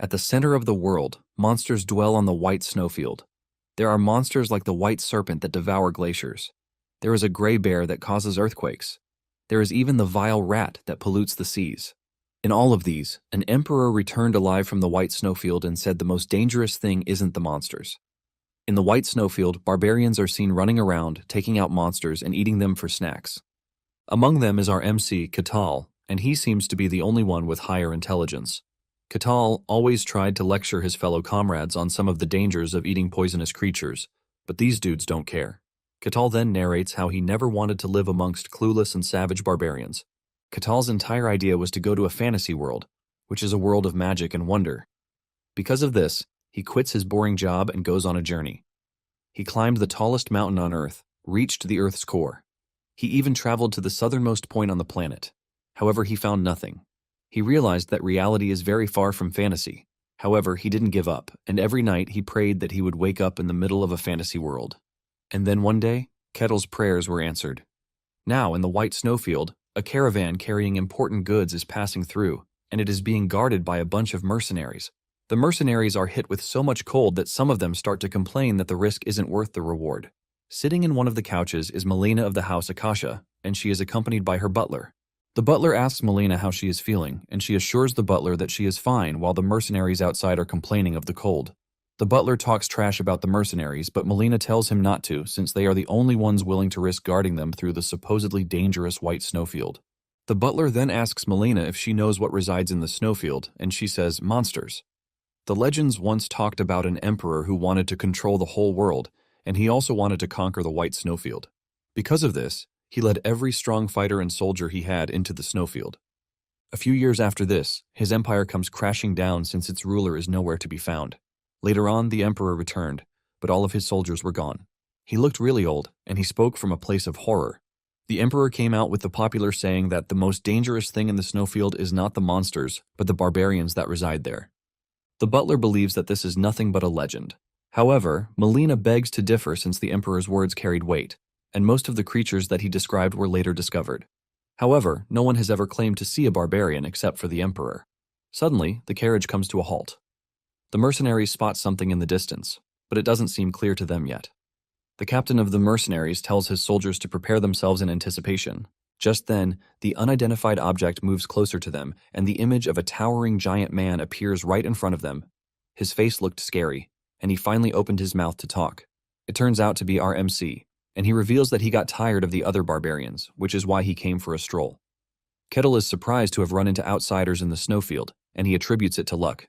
At the center of the world, monsters dwell on the white snowfield. There are monsters like the white serpent that devour glaciers. There is a gray bear that causes earthquakes. There is even the vile rat that pollutes the seas. In all of these, an emperor returned alive from the white snowfield and said the most dangerous thing isn't the monsters. In the white snowfield, barbarians are seen running around, taking out monsters and eating them for snacks. Among them is our MC, Catal, and he seems to be the only one with higher intelligence. Catal always tried to lecture his fellow comrades on some of the dangers of eating poisonous creatures, but these dudes don't care. Catal then narrates how he never wanted to live amongst clueless and savage barbarians. Catal's entire idea was to go to a fantasy world, which is a world of magic and wonder. Because of this, he quits his boring job and goes on a journey. He climbed the tallest mountain on Earth, reached the Earth's core. He even traveled to the southernmost point on the planet. However, he found nothing. He realized that reality is very far from fantasy. However, he didn't give up, and every night he prayed that he would wake up in the middle of a fantasy world. And then one day, Kettle's prayers were answered. Now, in the white snowfield, a caravan carrying important goods is passing through, and it is being guarded by a bunch of mercenaries. The mercenaries are hit with so much cold that some of them start to complain that the risk isn't worth the reward. Sitting in one of the couches is Melina of the house Akasha, and she is accompanied by her butler. The butler asks Melina how she is feeling, and she assures the butler that she is fine while the mercenaries outside are complaining of the cold. The butler talks trash about the mercenaries, but Melina tells him not to since they are the only ones willing to risk guarding them through the supposedly dangerous white snowfield. The butler then asks Melina if she knows what resides in the snowfield, and she says monsters. The legends once talked about an emperor who wanted to control the whole world, and he also wanted to conquer the white snowfield. Because of this, he led every strong fighter and soldier he had into the snowfield. A few years after this, his empire comes crashing down since its ruler is nowhere to be found. Later on, the emperor returned, but all of his soldiers were gone. He looked really old, and he spoke from a place of horror. The emperor came out with the popular saying that the most dangerous thing in the snowfield is not the monsters, but the barbarians that reside there. The butler believes that this is nothing but a legend. However, Melina begs to differ since the emperor's words carried weight, and most of the creatures that he described were later discovered. However, no one has ever claimed to see a barbarian except for the emperor. Suddenly, the carriage comes to a halt. The mercenaries spot something in the distance, but it doesn't seem clear to them yet. The captain of the mercenaries tells his soldiers to prepare themselves in anticipation. Just then, the unidentified object moves closer to them, and the image of a towering giant man appears right in front of them. His face looked scary, and he finally opened his mouth to talk. It turns out to be our MC, and he reveals that he got tired of the other barbarians, which is why he came for a stroll. Kettle is surprised to have run into outsiders in the snowfield, and he attributes it to luck.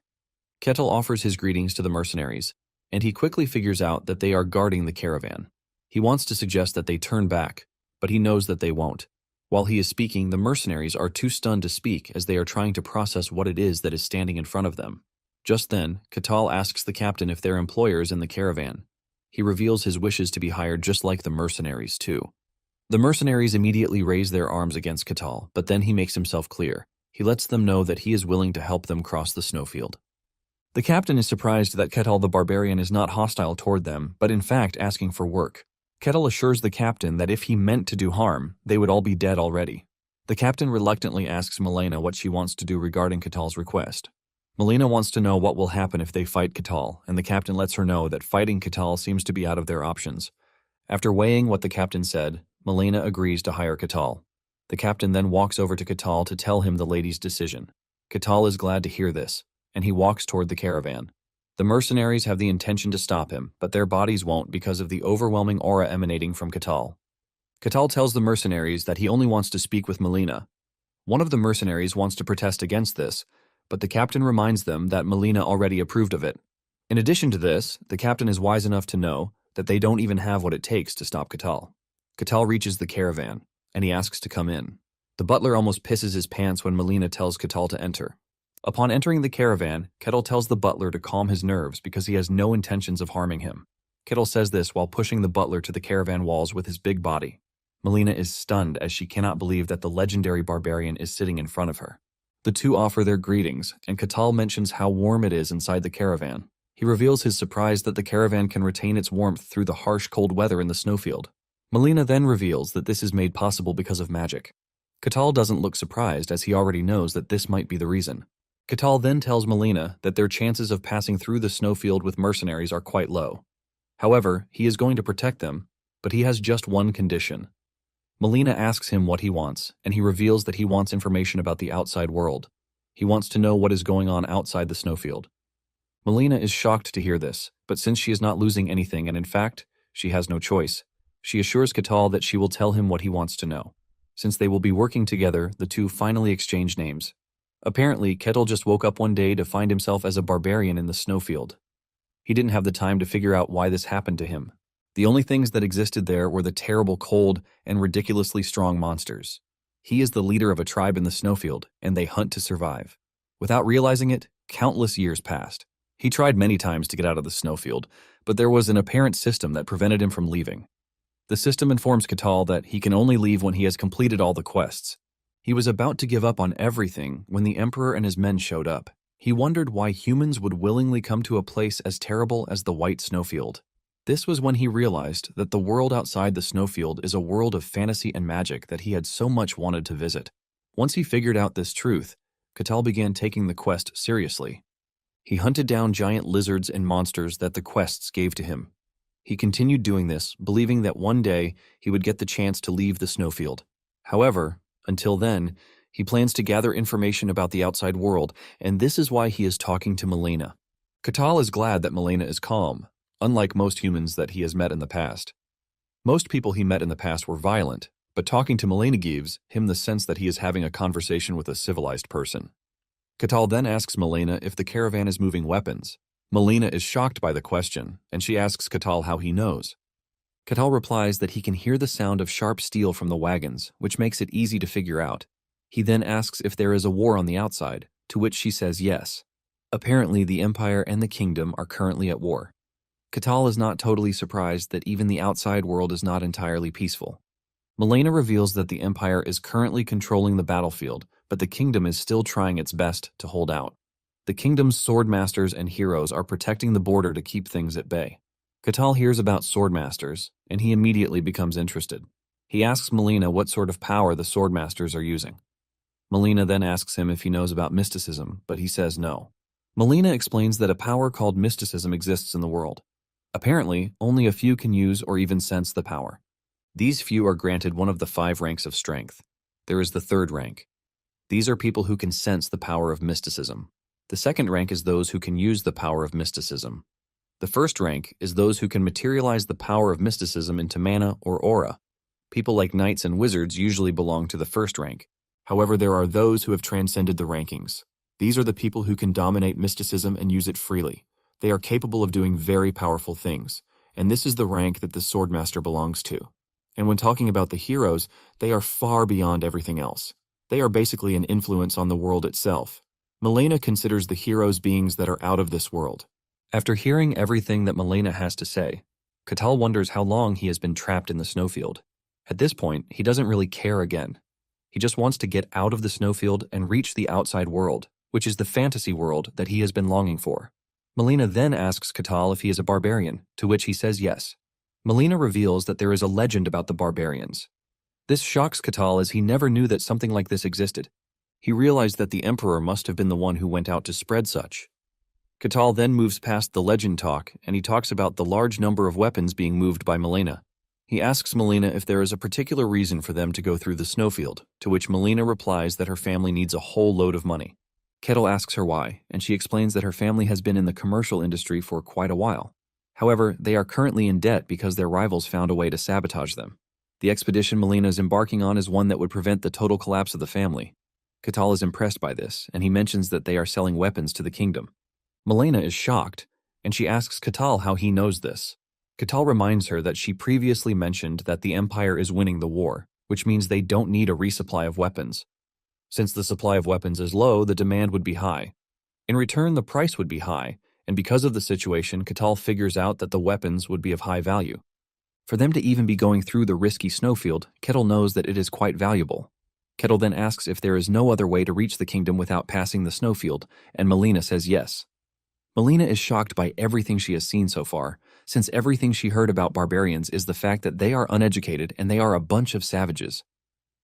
Kettle offers his greetings to the mercenaries, and he quickly figures out that they are guarding the caravan. He wants to suggest that they turn back, but he knows that they won't. While he is speaking, the mercenaries are too stunned to speak as they are trying to process what it is that is standing in front of them. Just then, Catal asks the captain if their employer is in the caravan. He reveals his wishes to be hired just like the mercenaries, too. The mercenaries immediately raise their arms against Catal, but then he makes himself clear. He lets them know that he is willing to help them cross the snowfield. The captain is surprised that Catal the barbarian is not hostile toward them, but in fact asking for work. Catal assures the captain that if he meant to do harm, they would all be dead already. The captain reluctantly asks Melina what she wants to do regarding Catal's request. Melina wants to know what will happen if they fight Catal, and the captain lets her know that fighting Catal seems to be out of their options. After weighing what the captain said, Melina agrees to hire Catal. The captain then walks over to Catal to tell him the lady's decision. Catal is glad to hear this, and he walks toward the caravan. The mercenaries have the intention to stop him, but their bodies won't because of the overwhelming aura emanating from Catal. Catal tells the mercenaries that he only wants to speak with Melina. One of the mercenaries wants to protest against this, but the captain reminds them that Melina already approved of it. In addition to this, the captain is wise enough to know that they don't even have what it takes to stop Catal. Catal reaches the caravan, and he asks to come in. The butler almost pisses his pants when Melina tells Catal to enter. Upon entering the caravan, Kettle tells the butler to calm his nerves because he has no intentions of harming him. Kettle says this while pushing the butler to the caravan walls with his big body. Melina is stunned as she cannot believe that the legendary barbarian is sitting in front of her. The two offer their greetings, and Catal mentions how warm it is inside the caravan. He reveals his surprise that the caravan can retain its warmth through the harsh cold weather in the snowfield. Melina then reveals that this is made possible because of magic. Catal doesn't look surprised as he already knows that this might be the reason. Catal then tells Melina that their chances of passing through the snowfield with mercenaries are quite low. However, he is going to protect them, but he has just one condition. Melina asks him what he wants, and he reveals that he wants information about the outside world. He wants to know what is going on outside the snowfield. Melina is shocked to hear this, but since she is not losing anything and in fact, she has no choice, she assures Catal that she will tell him what he wants to know. Since they will be working together, the two finally exchange names. Apparently, Ketil just woke up one day to find himself as a barbarian in the snowfield. He didn't have the time to figure out why this happened to him. The only things that existed there were the terrible cold and ridiculously strong monsters. He is the leader of a tribe in the snowfield, and they hunt to survive. Without realizing it, countless years passed. He tried many times to get out of the snowfield, but there was an apparent system that prevented him from leaving. The system informs Catal that he can only leave when he has completed all the quests. He was about to give up on everything when the Emperor and his men showed up. He wondered why humans would willingly come to a place as terrible as the White Snowfield. This was when he realized that the world outside the snowfield is a world of fantasy and magic that he had so much wanted to visit. Once he figured out this truth, Catal began taking the quest seriously. He hunted down giant lizards and monsters that the quests gave to him. He continued doing this, believing that one day he would get the chance to leave the snowfield. However, until then, he plans to gather information about the outside world, and this is why he is talking to Melina. Catal is glad that Melina is calm, unlike most humans that he has met in the past. Most people he met in the past were violent, but talking to Melina gives him the sense that he is having a conversation with a civilized person. Catal then asks Melina if the caravan is moving weapons. Melina is shocked by the question, and she asks Catal how he knows. Catal replies that he can hear the sound of sharp steel from the wagons, which makes it easy to figure out. He then asks if there is a war on the outside, to which she says yes. Apparently, the Empire and the Kingdom are currently at war. Catal is not totally surprised that even the outside world is not entirely peaceful. Melina reveals that the Empire is currently controlling the battlefield, but the Kingdom is still trying its best to hold out. The Kingdom's swordmasters and heroes are protecting the border to keep things at bay. Catal hears about swordmasters, and he immediately becomes interested. He asks Melina what sort of power the swordmasters are using. Melina then asks him if he knows about mysticism, but he says no. Melina explains that a power called mysticism exists in the world. Apparently, only a few can use or even sense the power. These few are granted one of the 5 ranks of strength. There is the 3rd rank. These are people who can sense the power of mysticism. The 2nd rank is those who can use the power of mysticism. The 1st rank is those who can materialize the power of mysticism into mana or aura. People like knights and wizards usually belong to the 1st rank. However, there are those who have transcended the rankings. These are the people who can dominate mysticism and use it freely. They are capable of doing very powerful things, and this is the rank that the Swordmaster belongs to. And when talking about the heroes, they are far beyond everything else. They are basically an influence on the world itself. Melina considers the heroes beings that are out of this world. After hearing everything that Melina has to say, Catal wonders how long he has been trapped in the snowfield. At this point, he doesn't really care again. He just wants to get out of the snowfield and reach the outside world, which is the fantasy world that he has been longing for. Melina then asks Catal if he is a barbarian, to which he says yes. Melina reveals that there is a legend about the barbarians. This shocks Catal as he never knew that something like this existed. He realized that the Emperor must have been the one who went out to spread such. Catal then moves past the legend talk, and he talks about the large number of weapons being moved by Melina. He asks Melina if there is a particular reason for them to go through the snowfield, to which Melina replies that her family needs a whole load of money. Catal asks her why, and she explains that her family has been in the commercial industry for quite a while. However, they are currently in debt because their rivals found a way to sabotage them. The expedition Melina is embarking on is one that would prevent the total collapse of the family. Catal is impressed by this, and he mentions that they are selling weapons to the kingdom. Melina is shocked, and she asks Catal how he knows this. Catal reminds her that she previously mentioned that the Empire is winning the war, which means they don't need a resupply of weapons. Since the supply of weapons is low, the demand would be high. In return, the price would be high, and because of the situation, Catal figures out that the weapons would be of high value. For them to even be going through the risky snowfield, Catal knows that it is quite valuable. Catal then asks if there is no other way to reach the kingdom without passing the snowfield, and Melina says yes. Melina is shocked by everything she has seen so far, since everything she heard about barbarians is the fact that they are uneducated and they are a bunch of savages.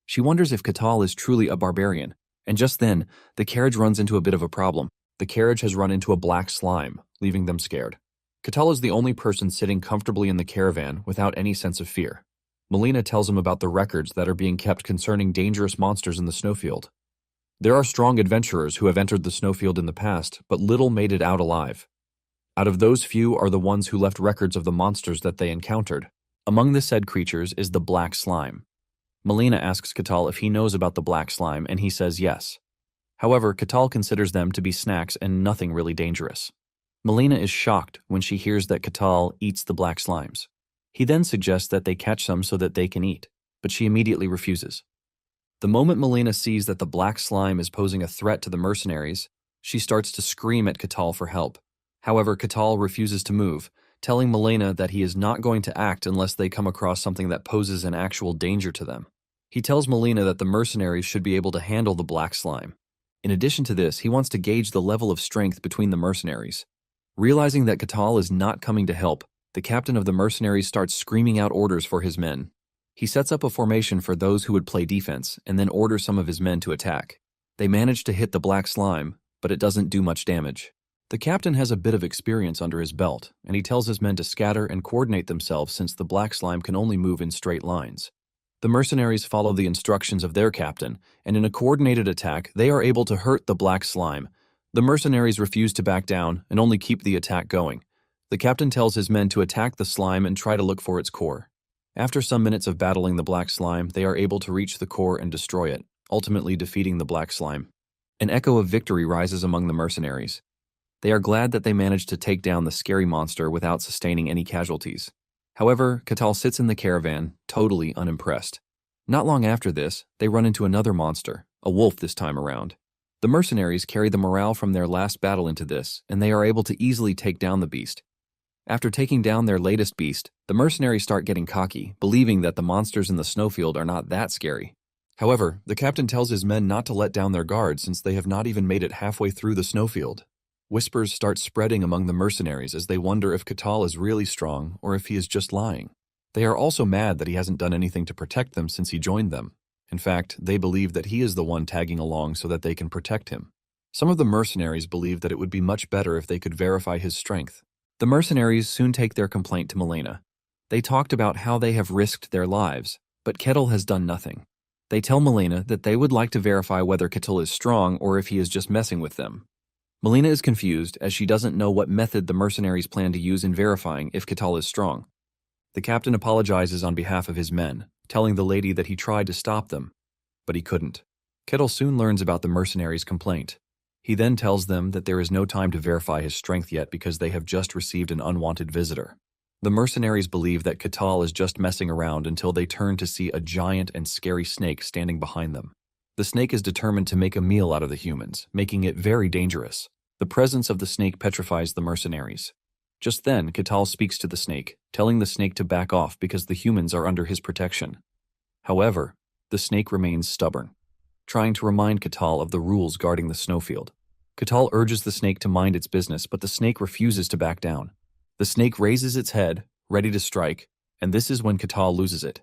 She wonders if Catal is truly a barbarian, And just then, the carriage runs into a bit of a problem. The carriage has run into a black slime, leaving them scared. Ketal is the only person sitting comfortably in the caravan without any sense of fear. Melina tells him about the records that are being kept concerning dangerous monsters in the snowfield. There are strong adventurers who have entered the snowfield in the past, but little made it out alive. Out of those few are the ones who left records of the monsters that they encountered. Among the said creatures is the black slime. Melina asks Ketal if he knows about the black slime, and he says yes. However, Ketal considers them to be snacks and nothing really dangerous. Melina is shocked when she hears that Ketal eats the black slimes. He then suggests that they catch some so that they can eat, but she immediately refuses. The moment Melina sees that the black slime is posing a threat to the mercenaries, she starts to scream at Ketal for help. However, Ketal refuses to move, telling Melina that he is not going to act unless they come across something that poses an actual danger to them. He tells Melina that the mercenaries should be able to handle the black slime. In addition to this, he wants to gauge the level of strength between the mercenaries. Realizing that Ketal is not coming to help, the captain of the mercenaries starts screaming out orders for his men. He sets up a formation for those who would play defense and then orders some of his men to attack. They manage to hit the black slime, but it doesn't do much damage. The captain has a bit of experience under his belt, and he tells his men to scatter and coordinate themselves since the black slime can only move in straight lines. The mercenaries follow the instructions of their captain, and in a coordinated attack, they are able to hurt the black slime. The mercenaries refuse to back down and only keep the attack going. The captain tells his men to attack the slime and try to look for its core. After some minutes of battling the black slime, they are able to reach the core and destroy it, ultimately defeating the black slime. An echo of victory rises among the mercenaries. They are glad that they managed to take down the scary monster without sustaining any casualties. However, Ketal sits in the caravan, totally unimpressed. Not long after this, they run into another monster, a wolf this time around. The mercenaries carry the morale from their last battle into this, and they are able to easily take down the beast. After taking down their latest beast, the mercenaries start getting cocky, believing that the monsters in the snowfield are not that scary. However, the captain tells his men not to let down their guard since they have not even made it halfway through the snowfield. Whispers start spreading among the mercenaries as they wonder if Ketal is really strong or if he is just lying. They are also mad that he hasn't done anything to protect them since he joined them. In fact, they believe that he is the one tagging along so that they can protect him. Some of the mercenaries believe that it would be much better if they could verify his strength. The mercenaries soon take their complaint to Melina. They talked about how they have risked their lives, but Ketal has done nothing. They tell Melina that they would like to verify whether Ketal is strong or if he is just messing with them. Melina is confused as she doesn't know what method the mercenaries plan to use in verifying if Ketal is strong. The captain apologizes on behalf of his men, telling the lady that he tried to stop them, but he couldn't. Ketal soon learns about the mercenaries' complaint. He then tells them that there is no time to verify his strength yet because they have just received an unwanted visitor. The mercenaries believe that Ketal is just messing around until they turn to see a giant and scary snake standing behind them. The snake is determined to make a meal out of the humans, making it very dangerous. The presence of the snake petrifies the mercenaries. Just then, Ketal speaks to the snake, telling the snake to back off because the humans are under his protection. However, the snake remains stubborn, trying to remind Ketal of the rules guarding the snowfield. Ketal urges the snake to mind its business, but the snake refuses to back down. The snake raises its head, ready to strike, and this is when Ketal loses it.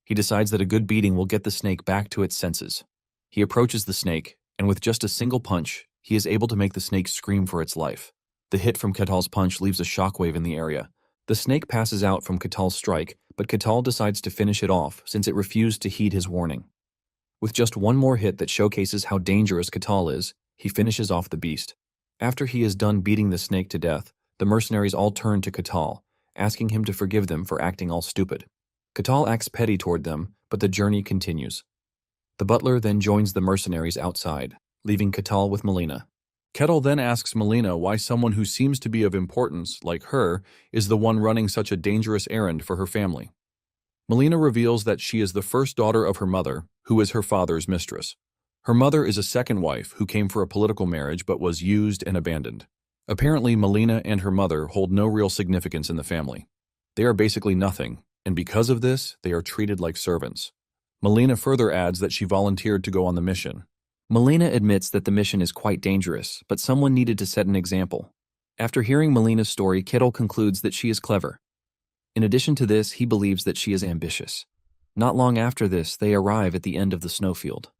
He decides that a good beating will get the snake back to its senses. He approaches the snake, and with just a single punch, he is able to make the snake scream for its life. The hit from Ketal's punch leaves a shockwave in the area. The snake passes out from Ketal's strike, but Ketal decides to finish it off since it refused to heed his warning. With just one more hit that showcases how dangerous Ketal is, he finishes off the beast. After he is done beating the snake to death, the mercenaries all turn to Ketal, asking him to forgive them for acting all stupid. Ketal acts petty toward them, but the journey continues. The butler then joins the mercenaries outside, leaving Ketal with Melina. Ketal then asks Melina why someone who seems to be of importance, like her, is the one running such a dangerous errand for her family. Melina reveals that she is the first daughter of her mother, who is her father's mistress. Her mother is a second wife who came for a political marriage but was used and abandoned. Apparently, Melina and her mother hold no real significance in the family. They are basically nothing, and because of this, they are treated like servants. Melina further adds that she volunteered to go on the mission. Melina admits that the mission is quite dangerous, but someone needed to set an example. After hearing Melina's story, Ketal concludes that she is clever. In addition to this, he believes that she is ambitious. Not long after this, they arrive at the end of the snowfield.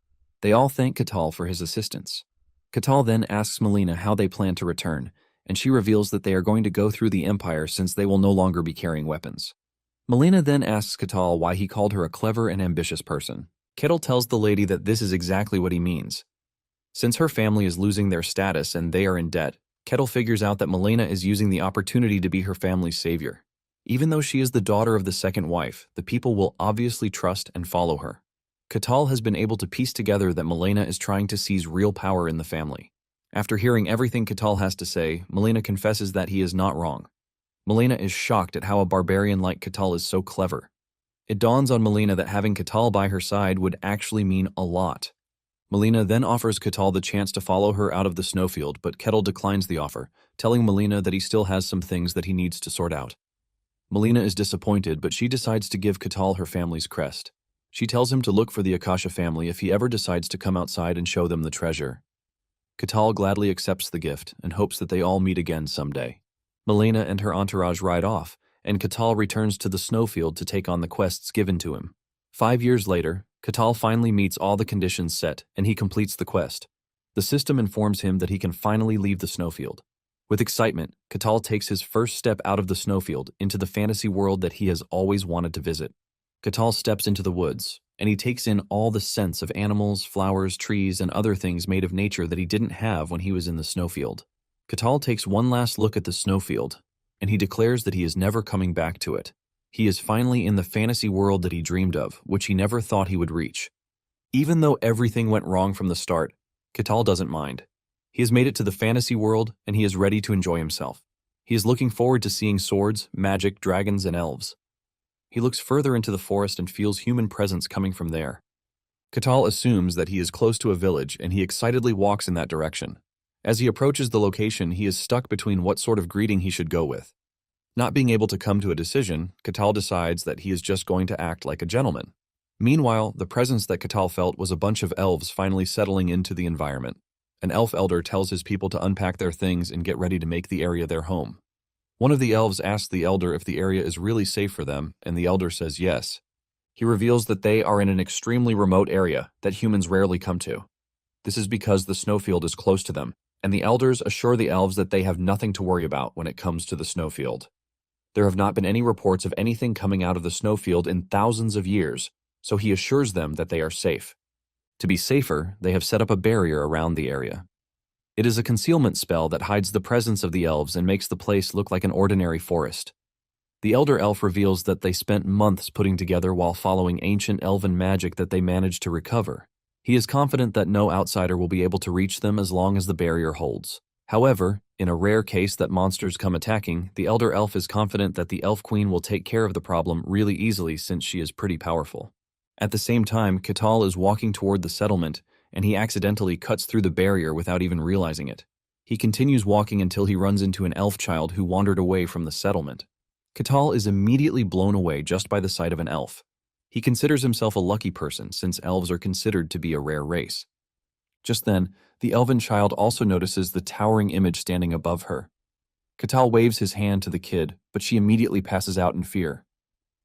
They all thank Catal for his assistance. Catal then asks Melina how they plan to return, and she reveals that they are going to go through the Empire since they will no longer be carrying weapons. Melina then asks Catal why he called her a clever and ambitious person. Catal tells the lady that this is exactly what he means. Since her family is losing their status and they are in debt, Catal figures out that Melina is using the opportunity to be her family's savior. Even though she is the daughter of the second wife, the people will obviously trust and follow her. Catal has been able to piece together that Melina is trying to seize real power in the family. After hearing everything Catal has to say, Melina confesses that he is not wrong. Melina is shocked at how a barbarian like Catal is so clever. It dawns on Melina that having Catal by her side would actually mean a lot. Melina then offers Catal the chance to follow her out of the snowfield, but Catal declines the offer, telling Melina that he still has some things that he needs to sort out. Melina is disappointed, but she decides to give Catal her family's crest. She tells him to look for the Akasha family if he ever decides to come outside and show them the treasure. Catal gladly accepts the gift and hopes that they all meet again someday. Melina and her entourage ride off, and Catal returns to the snowfield to take on the quests given to him. 5 years later, Catal finally meets all the conditions set, and he completes the quest. The system informs him that he can finally leave the snowfield. With excitement, Catal takes his first step out of the snowfield into the fantasy world that he has always wanted to visit. Catal steps into the woods, and he takes in all the scents of animals, flowers, trees, and other things made of nature that he didn't have when he was in the snowfield. Catal takes one last look at the snowfield, and he declares that he is never coming back to it. He is finally in the fantasy world that he dreamed of, which he never thought he would reach. Even though everything went wrong from the start, Catal doesn't mind. He has made it to the fantasy world, and he is ready to enjoy himself. He is looking forward to seeing swords, magic, dragons, and elves. He looks further into the forest and feels human presence coming from there. Catal assumes that he is close to a village, and he excitedly walks in that direction. As he approaches the location, he is stuck between what sort of greeting he should go with. Not being able to come to a decision, Catal decides that he is just going to act like a gentleman. Meanwhile, the presence that Catal felt was a bunch of elves finally settling into the environment. An elf elder tells his people to unpack their things and get ready to make the area their home. One of the elves asks the elder if the area is really safe for them, and the elder says yes. He reveals that they are in an extremely remote area that humans rarely come to. This is because the snowfield is close to them, and the elders assure the elves that they have nothing to worry about when it comes to the snowfield. There have not been any reports of anything coming out of the snowfield in thousands of years, so he assures them that they are safe. To be safer, they have set up a barrier around the area. It is a concealment spell that hides the presence of the elves and makes the place look like an ordinary forest. The elder elf reveals that they spent months putting together while following ancient elven magic that they managed to recover. He is confident that no outsider will be able to reach them as long as the barrier holds. However, in a rare case that monsters come attacking, the elder elf is confident that the elf queen will take care of the problem really easily since she is pretty powerful. At the same time, Catal is walking toward the settlement, and he accidentally cuts through the barrier without even realizing it. He continues walking until he runs into an elf child who wandered away from the settlement. Catal is immediately blown away just by the sight of an elf. He considers himself a lucky person since elves are considered to be a rare race. Just then, the elven child also notices the towering image standing above her. Catal waves his hand to the kid, but she immediately passes out in fear.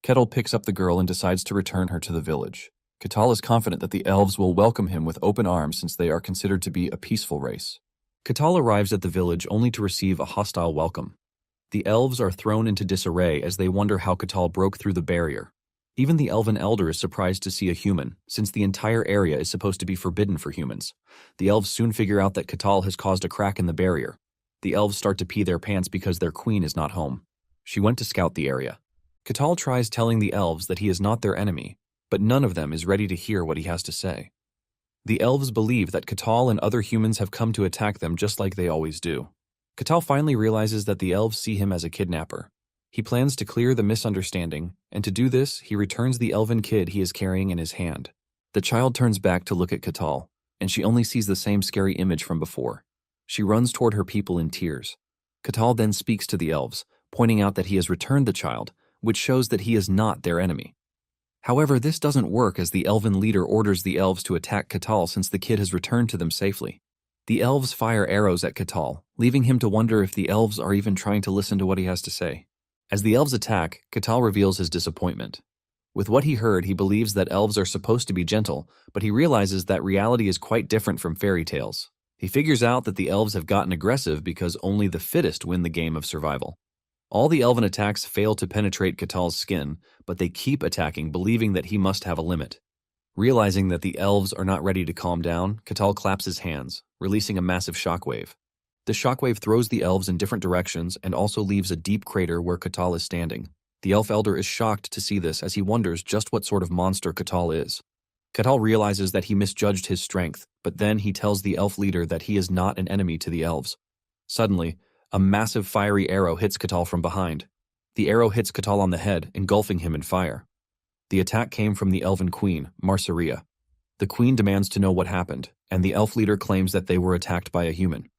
Catal picks up the girl and decides to return her to the village. Catal is confident that the elves will welcome him with open arms since they are considered to be a peaceful race. Catal arrives at the village only to receive a hostile welcome. The elves are thrown into disarray as they wonder how Catal broke through the barrier. Even the elven elder is surprised to see a human, since the entire area is supposed to be forbidden for humans. The elves soon figure out that Catal has caused a crack in the barrier. The elves start to pee their pants because their queen is not home. She went to scout the area. Catal tries telling the elves that he is not their enemy, but none of them is ready to hear what he has to say. The elves believe that Catal and other humans have come to attack them just like they always do. Catal finally realizes that the elves see him as a kidnapper. He plans to clear the misunderstanding, and to do this, he returns the elven kid he is carrying in his hand. The child turns back to look at Catal, and she only sees the same scary image from before. She runs toward her people in tears. Catal then speaks to the elves, pointing out that he has returned the child, which shows that he is not their enemy. However, this doesn't work as the elven leader orders the elves to attack Catal since the kid has returned to them safely. The elves fire arrows at Catal, leaving him to wonder if the elves are even trying to listen to what he has to say. As the elves attack, Catal reveals his disappointment. With what he heard, he believes that elves are supposed to be gentle, but he realizes that reality is quite different from fairy tales. He figures out that the elves have gotten aggressive because only the fittest win the game of survival. All the elven attacks fail to penetrate Katal's skin, but they keep attacking, believing that he must have a limit. Realizing that the elves are not ready to calm down, Katal claps his hands, releasing a massive shockwave. The shockwave throws the elves in different directions and also leaves a deep crater where Katal is standing. The elf elder is shocked to see this as he wonders just what sort of monster Katal is. Katal realizes that he misjudged his strength, but then he tells the elf leader that he is not an enemy to the elves. Suddenly, a massive fiery arrow hits Katal from behind. The arrow hits Katal on the head, engulfing him in fire. The attack came from the elven queen, Marsaria. The queen demands to know what happened, and the elf leader claims that they were attacked by a human.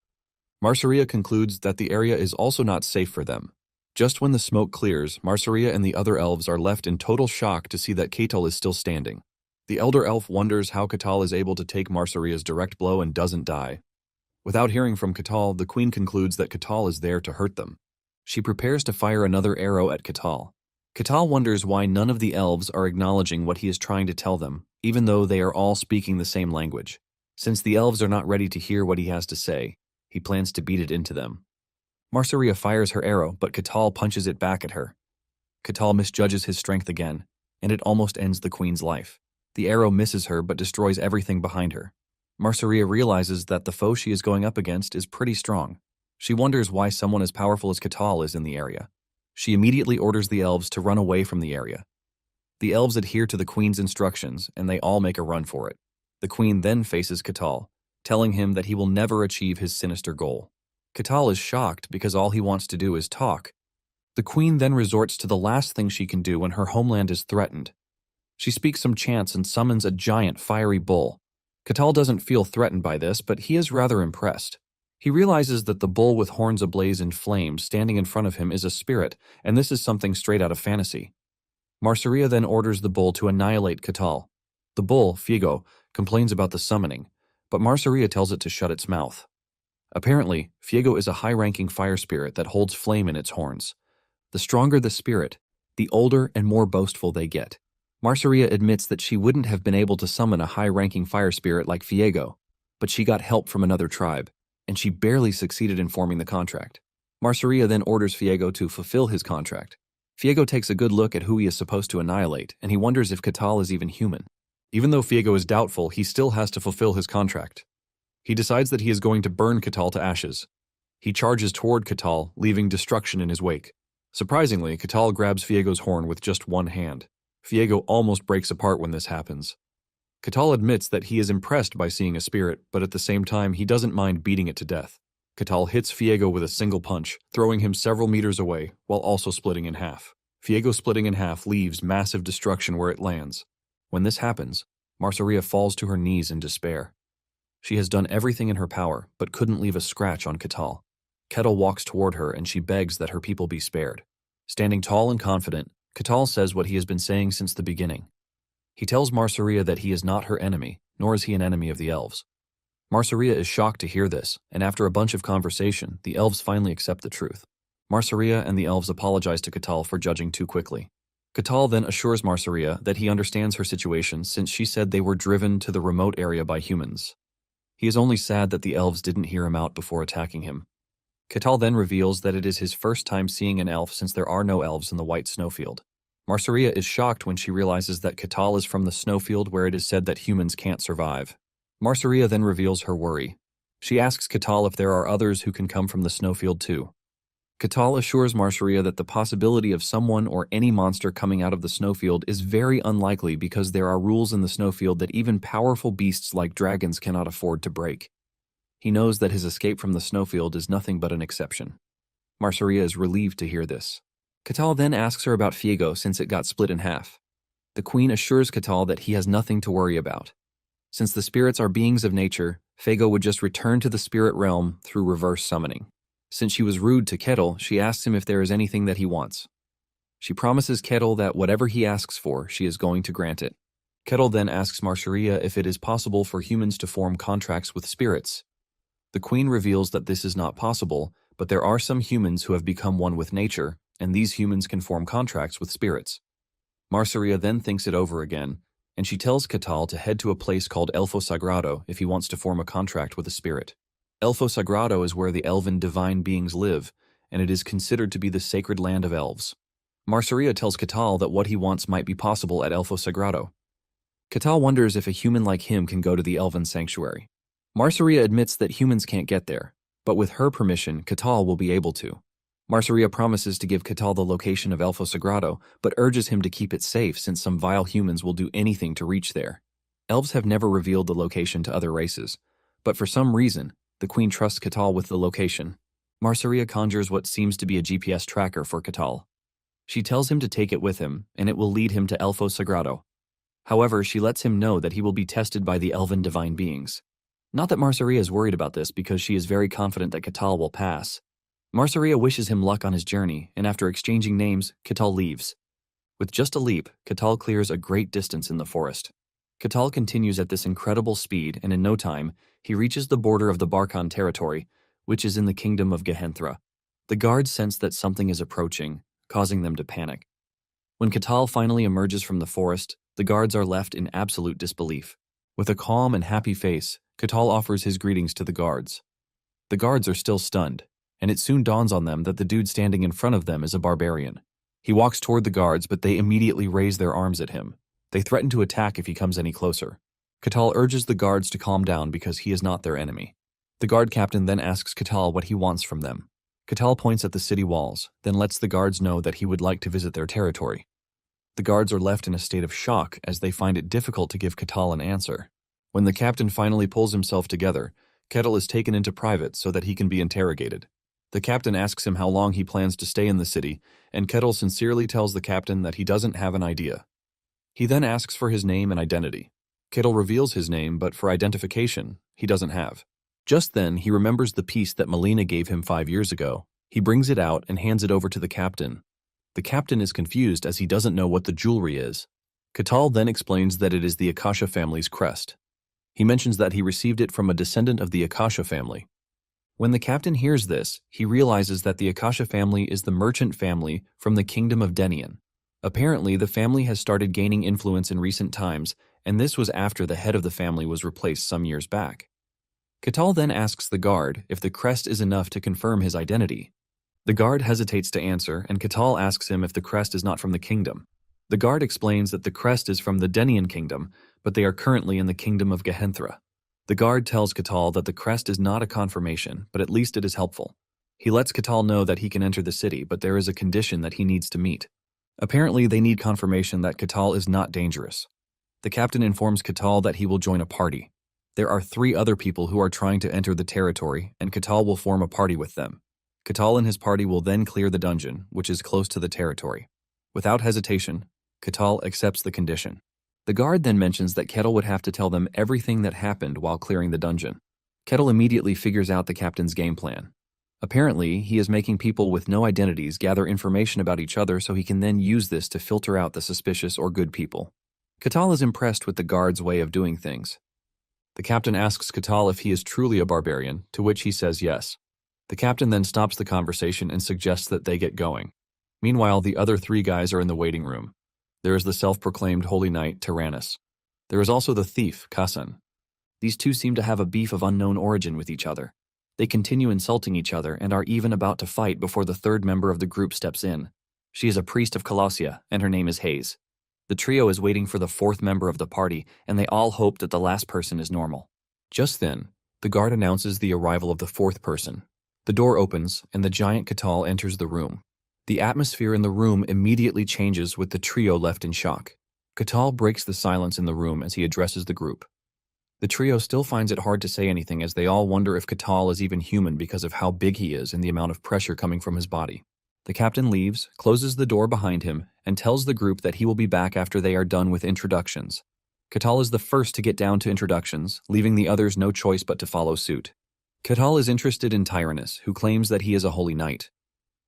Marsaria concludes that the area is also not safe for them. Just when the smoke clears, Marsaria and the other elves are left in total shock to see that Katal is still standing. The elder elf wonders how Katal is able to take Marsaria's direct blow and doesn't die. Without hearing from Katal, the queen concludes that Katal is there to hurt them. She prepares to fire another arrow at Katal. Katal wonders why none of the elves are acknowledging what he is trying to tell them, even though they are all speaking the same language. Since the elves are not ready to hear what he has to say, he plans to beat it into them. Marsaria fires her arrow, but Katal punches it back at her. Katal misjudges his strength again, and it almost ends the queen's life. The arrow misses her but destroys everything behind her. Marsaria realizes that the foe she is going up against is pretty strong. She wonders why someone as powerful as Katal is in the area. She immediately orders the elves to run away from the area. The elves adhere to the queen's instructions, and they all make a run for it. The queen then faces Katal, telling him that he will never achieve his sinister goal. Katal is shocked because all he wants to do is talk. The queen then resorts to the last thing she can do when her homeland is threatened. She speaks some chants and summons a giant fiery bull. Katal doesn't feel threatened by this, but he is rather impressed. He realizes that the bull with horns ablaze in flames standing in front of him is a spirit, and this is something straight out of fantasy. Marsaria then orders the bull to annihilate Katal. The bull, Fiego, complains about the summoning, but Marsaria tells it to shut its mouth. Apparently, Fiego is a high-ranking fire spirit that holds flame in its horns. The stronger the spirit, the older and more boastful they get. Marsaria admits that she wouldn't have been able to summon a high-ranking fire spirit like Fiego, but she got help from another tribe, and she barely succeeded in forming the contract. Marsaria then orders Fiego to fulfill his contract. Fiego takes a good look at who he is supposed to annihilate, and he wonders if Katal is even human. Even though Fiego is doubtful, he still has to fulfill his contract. He decides that he is going to burn Katal to ashes. He charges toward Katal, leaving destruction in his wake. Surprisingly, Katal grabs Fiego's horn with just one hand. Fiego almost breaks apart when this happens. Katal admits that he is impressed by seeing a spirit, but at the same time he doesn't mind beating it to death. Katal hits Fiego with a single punch, throwing him several meters away, while also splitting in half. Fiego splitting in half leaves massive destruction where it lands. When this happens, Marsaria falls to her knees in despair. She has done everything in her power, but couldn't leave a scratch on Katal. Kettle walks toward her and she begs that her people be spared. Standing tall and confident, Katal says what he has been saying since the beginning. He tells Marsaria that he is not her enemy, nor is he an enemy of the elves. Marsaria is shocked to hear this, and after a bunch of conversation, the elves finally accept the truth. Marsaria and the elves apologize to Katal for judging too quickly. Katal then assures Marsaria that he understands her situation since she said they were driven to the remote area by humans. He is only sad that the elves didn't hear him out before attacking him. Katal then reveals that it is his first time seeing an elf since there are no elves in the white snowfield. Marsaria is shocked when she realizes that Katal is from the snowfield where it is said that humans can't survive. Marsaria then reveals her worry. She asks Katal if there are others who can come from the snowfield too. Katal assures Marsaria that the possibility of someone or any monster coming out of the snowfield is very unlikely because there are rules in the snowfield that even powerful beasts like dragons cannot afford to break. He knows that his escape from the snowfield is nothing but an exception. Marsaria is relieved to hear this. Katal then asks her about Fiego since it got split in half. The queen assures Katal that he has nothing to worry about. Since the spirits are beings of nature, Fiego would just return to the spirit realm through reverse summoning. Since she was rude to Kettle, she asks him if there is anything that he wants. She promises Kettle that whatever he asks for, she is going to grant it. Kettle then asks Marsaria if it is possible for humans to form contracts with spirits. The queen reveals that this is not possible, but there are some humans who have become one with nature, and these humans can form contracts with spirits. Marceria then thinks it over again, and she tells Catal to head to a place called Elfo Sagrado if he wants to form a contract with a spirit. Elfo Sagrado is where the elven divine beings live, and it is considered to be the sacred land of elves. Marceria tells Catal that what he wants might be possible at Elfo Sagrado. Catal wonders if a human like him can go to the elven sanctuary. Marceria admits that humans can't get there, but with her permission, Catal will be able to. Marceria promises to give Catal the location of Elfo Sagrado, but urges him to keep it safe since some vile humans will do anything to reach there. Elves have never revealed the location to other races, but for some reason, the Queen trusts Catal with the location. Marceria conjures what seems to be a GPS tracker for Catal. She tells him to take it with him, and it will lead him to Elfo Sagrado. However, she lets him know that he will be tested by the elven divine beings. Not that Marceria is worried about this because she is very confident that Catal will pass. Marceria wishes him luck on his journey, and after exchanging names, Catal leaves. With just a leap, Catal clears a great distance in the forest. Catal continues at this incredible speed, and in no time, he reaches the border of the Barkan territory, which is in the kingdom of Gehenthra. The guards sense that something is approaching, causing them to panic. When Catal finally emerges from the forest, the guards are left in absolute disbelief. With a calm and happy face, Catal offers his greetings to the guards. The guards are still stunned, and it soon dawns on them that the dude standing in front of them is a barbarian. He walks toward the guards, but they immediately raise their arms at him. They threaten to attack if he comes any closer. Catal urges the guards to calm down because he is not their enemy. The guard captain then asks Catal what he wants from them. Catal points at the city walls, then lets the guards know that he would like to visit their territory. The guards are left in a state of shock as they find it difficult to give Catal an answer. When the captain finally pulls himself together, Catal is taken into private so that he can be interrogated. The captain asks him how long he plans to stay in the city, and Catal sincerely tells the captain that he doesn't have an idea. He then asks for his name and identity. Catal reveals his name, but for identification, he doesn't have. Just then, he remembers the piece that Melina gave him 5 years ago. He brings it out and hands it over to the captain. The captain is confused as he doesn't know what the jewelry is. Catal then explains that it is the Akasha family's crest. He mentions that he received it from a descendant of the Akasha family. When the captain hears this, he realizes that the Akasha family is the merchant family from the kingdom of Denian. Apparently, the family has started gaining influence in recent times, and this was after the head of the family was replaced some years back. Catal then asks the guard if the crest is enough to confirm his identity. The guard hesitates to answer, and Catal asks him if the crest is not from the kingdom. The guard explains that the crest is from the Denian kingdom, but they are currently in the kingdom of Gehenthra. The guard tells Catal that the crest is not a confirmation, but at least it is helpful. He lets Catal know that he can enter the city, but there is a condition that he needs to meet. Apparently, they need confirmation that Catal is not dangerous. The captain informs Catal that he will join a party. There are 3 other people who are trying to enter the territory, and Catal will form a party with them. Catal and his party will then clear the dungeon, which is close to the territory. Without hesitation, Catal accepts the condition. The guard then mentions that Catal would have to tell them everything that happened while clearing the dungeon. Catal immediately figures out the captain's game plan. Apparently, he is making people with no identities gather information about each other so he can then use this to filter out the suspicious or good people. Catal is impressed with the guard's way of doing things. The captain asks Catal if he is truly a barbarian, to which he says yes. The captain then stops the conversation and suggests that they get going. Meanwhile, the other 3 guys are in the waiting room. There is the self-proclaimed holy knight, Tyrannus. There is also the thief, Kasan. These 2 seem to have a beef of unknown origin with each other. They continue insulting each other and are even about to fight before the 3rd member of the group steps in. She is a priest of Colossia, and her name is Hayes. The trio is waiting for the 4th member of the party, and they all hope that the last person is normal. Just then, the guard announces the arrival of the 4th person. The door opens, and the giant Catal enters the room. The atmosphere in the room immediately changes with the trio left in shock. Catal breaks the silence in the room as he addresses the group. The trio still finds it hard to say anything as they all wonder if Catal is even human because of how big he is and the amount of pressure coming from his body. The captain leaves, closes the door behind him, and tells the group that he will be back after they are done with introductions. Catal is the first to get down to introductions, leaving the others no choice but to follow suit. Catal is interested in Tyrannus, who claims that he is a holy knight.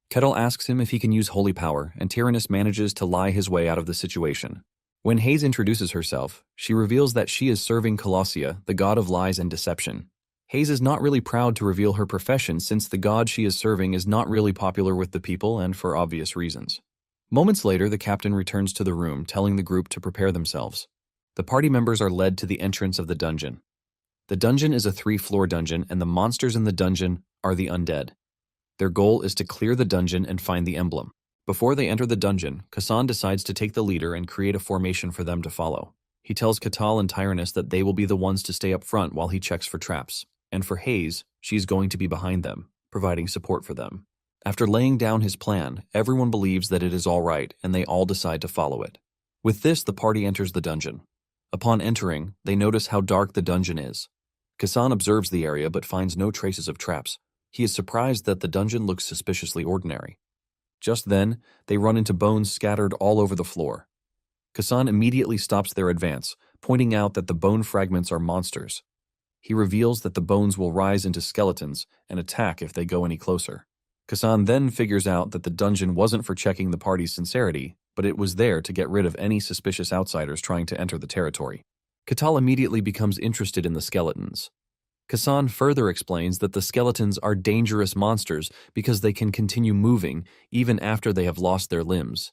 Catal asks him if he can use holy power, and Tyrannus manages to lie his way out of the situation. When Hayes introduces herself, she reveals that she is serving Colossia, the god of lies and deception. Hayes is not really proud to reveal her profession since the god she is serving is not really popular with the people and for obvious reasons. Moments later, the captain returns to the room, telling the group to prepare themselves. The party members are led to the entrance of the dungeon. The dungeon is a 3-floor dungeon, and the monsters in the dungeon are the undead. Their goal is to clear the dungeon and find the emblem. Before they enter the dungeon, Kasan decides to take the leader and create a formation for them to follow. He tells Katal and Tyrannus that they will be the ones to stay up front while he checks for traps, and for Hayes, she's going to be behind them, providing support for them. After laying down his plan, everyone believes that it is all right, and they all decide to follow it. With this, the party enters the dungeon. Upon entering, they notice how dark the dungeon is. Kasan observes the area but finds no traces of traps. He is surprised that the dungeon looks suspiciously ordinary. Just then, they run into bones scattered all over the floor. Kasan immediately stops their advance, pointing out that the bone fragments are monsters. He reveals that the bones will rise into skeletons and attack if they go any closer. Kasan then figures out that the dungeon wasn't for checking the party's sincerity, but it was there to get rid of any suspicious outsiders trying to enter the territory. Katal immediately becomes interested in the skeletons. Kasan further explains that the skeletons are dangerous monsters because they can continue moving even after they have lost their limbs.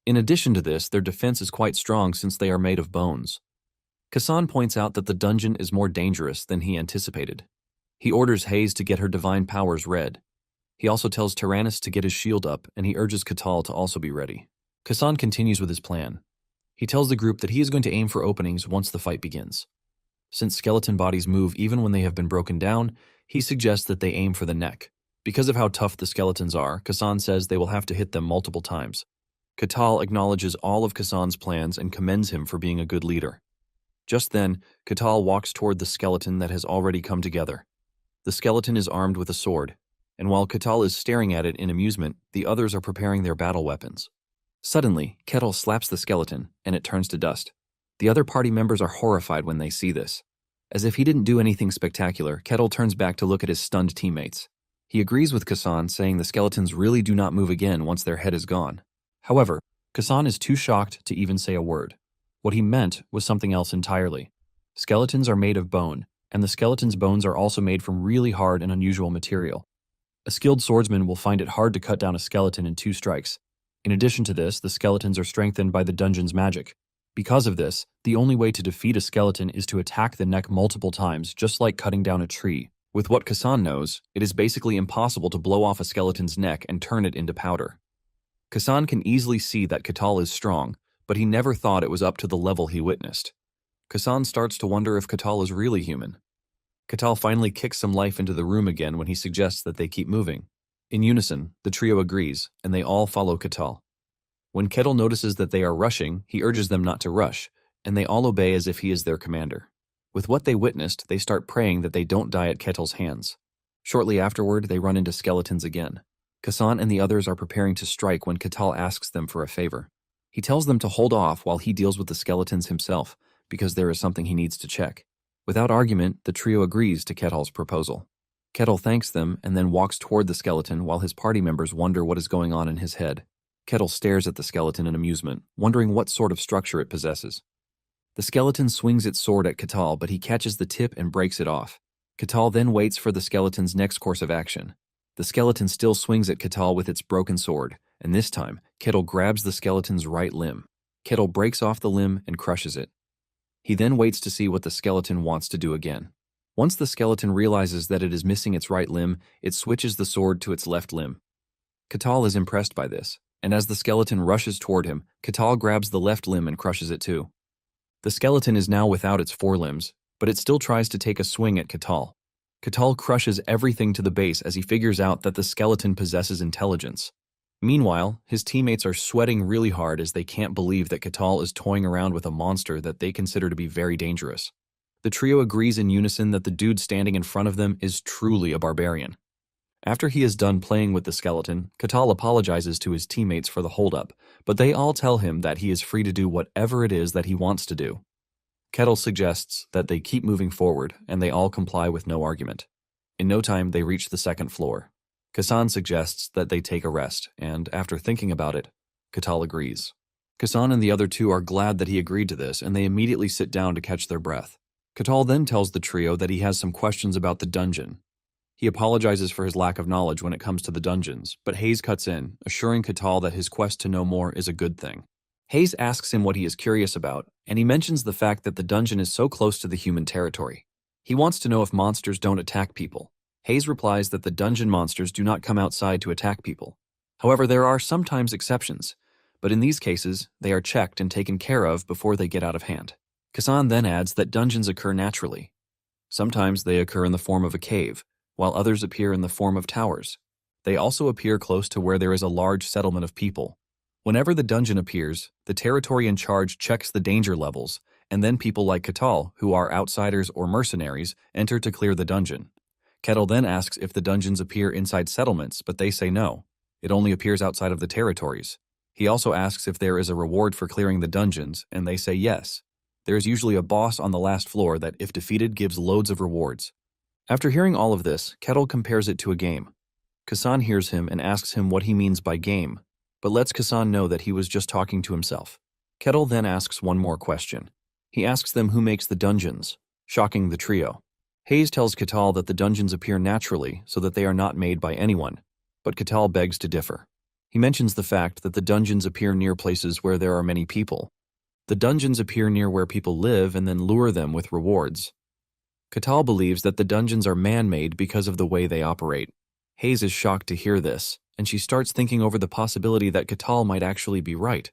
In addition to this, their defense is quite strong since they are made of bones. Kasan points out that the dungeon is more dangerous than he anticipated. He orders Hayes to get her divine powers read. He also tells Tyrannus to get his shield up, and he urges Katal to also be ready. Kasan continues with his plan. He tells the group that he is going to aim for openings once the fight begins. Since skeleton bodies move even when they have been broken down, he suggests that they aim for the neck. Because of how tough the skeletons are, Kasan says they will have to hit them multiple times. Katal acknowledges all of Kasan's plans and commends him for being a good leader. Just then, Katal walks toward the skeleton that has already come together. The skeleton is armed with a sword, and while Katal is staring at it in amusement, the others are preparing their battle weapons. Suddenly, Kettle slaps the skeleton, and it turns to dust. The other party members are horrified when they see this. As if he didn't do anything spectacular, Kettle turns back to look at his stunned teammates. He agrees with Kasan, saying the skeletons really do not move again once their head is gone. However, Kasan is too shocked to even say a word. What he meant was something else entirely. Skeletons are made of bone, and the skeleton's bones are also made from really hard and unusual material. A skilled swordsman will find it hard to cut down a skeleton in 2 strikes. In addition to this, the skeletons are strengthened by the dungeon's magic. Because of this, the only way to defeat a skeleton is to attack the neck multiple times, just like cutting down a tree. With what Kasan knows, it is basically impossible to blow off a skeleton's neck and turn it into powder. Kasan can easily see that Katal is strong, but he never thought it was up to the level he witnessed. Kasan starts to wonder if Katal is really human. Katal finally kicks some life into the room again when he suggests that they keep moving. In unison, the trio agrees, and they all follow Katal. When Kettle notices that they are rushing, he urges them not to rush, and they all obey as if he is their commander. With what they witnessed, they start praying that they don't die at Kettle's hands. Shortly afterward, they run into skeletons again. Kasan and the others are preparing to strike when Katal asks them for a favor. He tells them to hold off while he deals with the skeletons himself, because there is something he needs to check. Without argument, the trio agrees to Kettle's proposal. Kettle thanks them and then walks toward the skeleton while his party members wonder what is going on in his head. Kettle stares at the skeleton in amusement, wondering what sort of structure it possesses. The skeleton swings its sword at Katal, but he catches the tip and breaks it off. Katal then waits for the skeleton's next course of action. The skeleton still swings at Katal with its broken sword, and this time, Kettle grabs the skeleton's right limb. Kettle breaks off the limb and crushes it. He then waits to see what the skeleton wants to do again. Once the skeleton realizes that it is missing its right limb, it switches the sword to its left limb. Katal is impressed by this, and as the skeleton rushes toward him, Katal grabs the left limb and crushes it too. The skeleton is now without its forelimbs, but it still tries to take a swing at Katal. Katal crushes everything to the base as he figures out that the skeleton possesses intelligence. Meanwhile, his teammates are sweating really hard as they can't believe that Katal is toying around with a monster that they consider to be very dangerous. The trio agrees in unison that the dude standing in front of them is truly a barbarian. After he is done playing with the skeleton, Katal apologizes to his teammates for the holdup, but they all tell him that he is free to do whatever it is that he wants to do. Kettle suggests that they keep moving forward, and they all comply with no argument. In no time, they reach the 2nd floor. Kasan suggests that they take a rest, and after thinking about it, Katal agrees. Kasan and the other 2 are glad that he agreed to this, and they immediately sit down to catch their breath. Katal then tells the trio that he has some questions about the dungeon. He apologizes for his lack of knowledge when it comes to the dungeons, but Hayes cuts in, assuring Catal that his quest to know more is a good thing. Hayes asks him what he is curious about, and he mentions the fact that the dungeon is so close to the human territory. He wants to know if monsters don't attack people. Hayes replies that the dungeon monsters do not come outside to attack people. However, there are sometimes exceptions, but in these cases, they are checked and taken care of before they get out of hand. Kasan then adds that dungeons occur naturally. Sometimes they occur in the form of a cave, while others appear in the form of towers. They also appear close to where there is a large settlement of people. Whenever the dungeon appears, the territory in charge checks the danger levels, and then people like Catal, who are outsiders or mercenaries, enter to clear the dungeon. Kettle then asks if the dungeons appear inside settlements, but they say no. It only appears outside of the territories. He also asks if there is a reward for clearing the dungeons, and they say yes. There is usually a boss on the last floor that, if defeated, gives loads of rewards. After hearing all of this, Kettle compares it to a game. Kasan hears him and asks him what he means by game, but lets Kasan know that he was just talking to himself. Kettle then asks one more question. He asks them who makes the dungeons, shocking the trio. Hayes tells Catal that the dungeons appear naturally so that they are not made by anyone, but Catal begs to differ. He mentions the fact that the dungeons appear near places where there are many people. The dungeons appear near where people live and then lure them with rewards. Catal believes that the dungeons are man-made because of the way they operate. Hayes is shocked to hear this, and she starts thinking over the possibility that Catal might actually be right.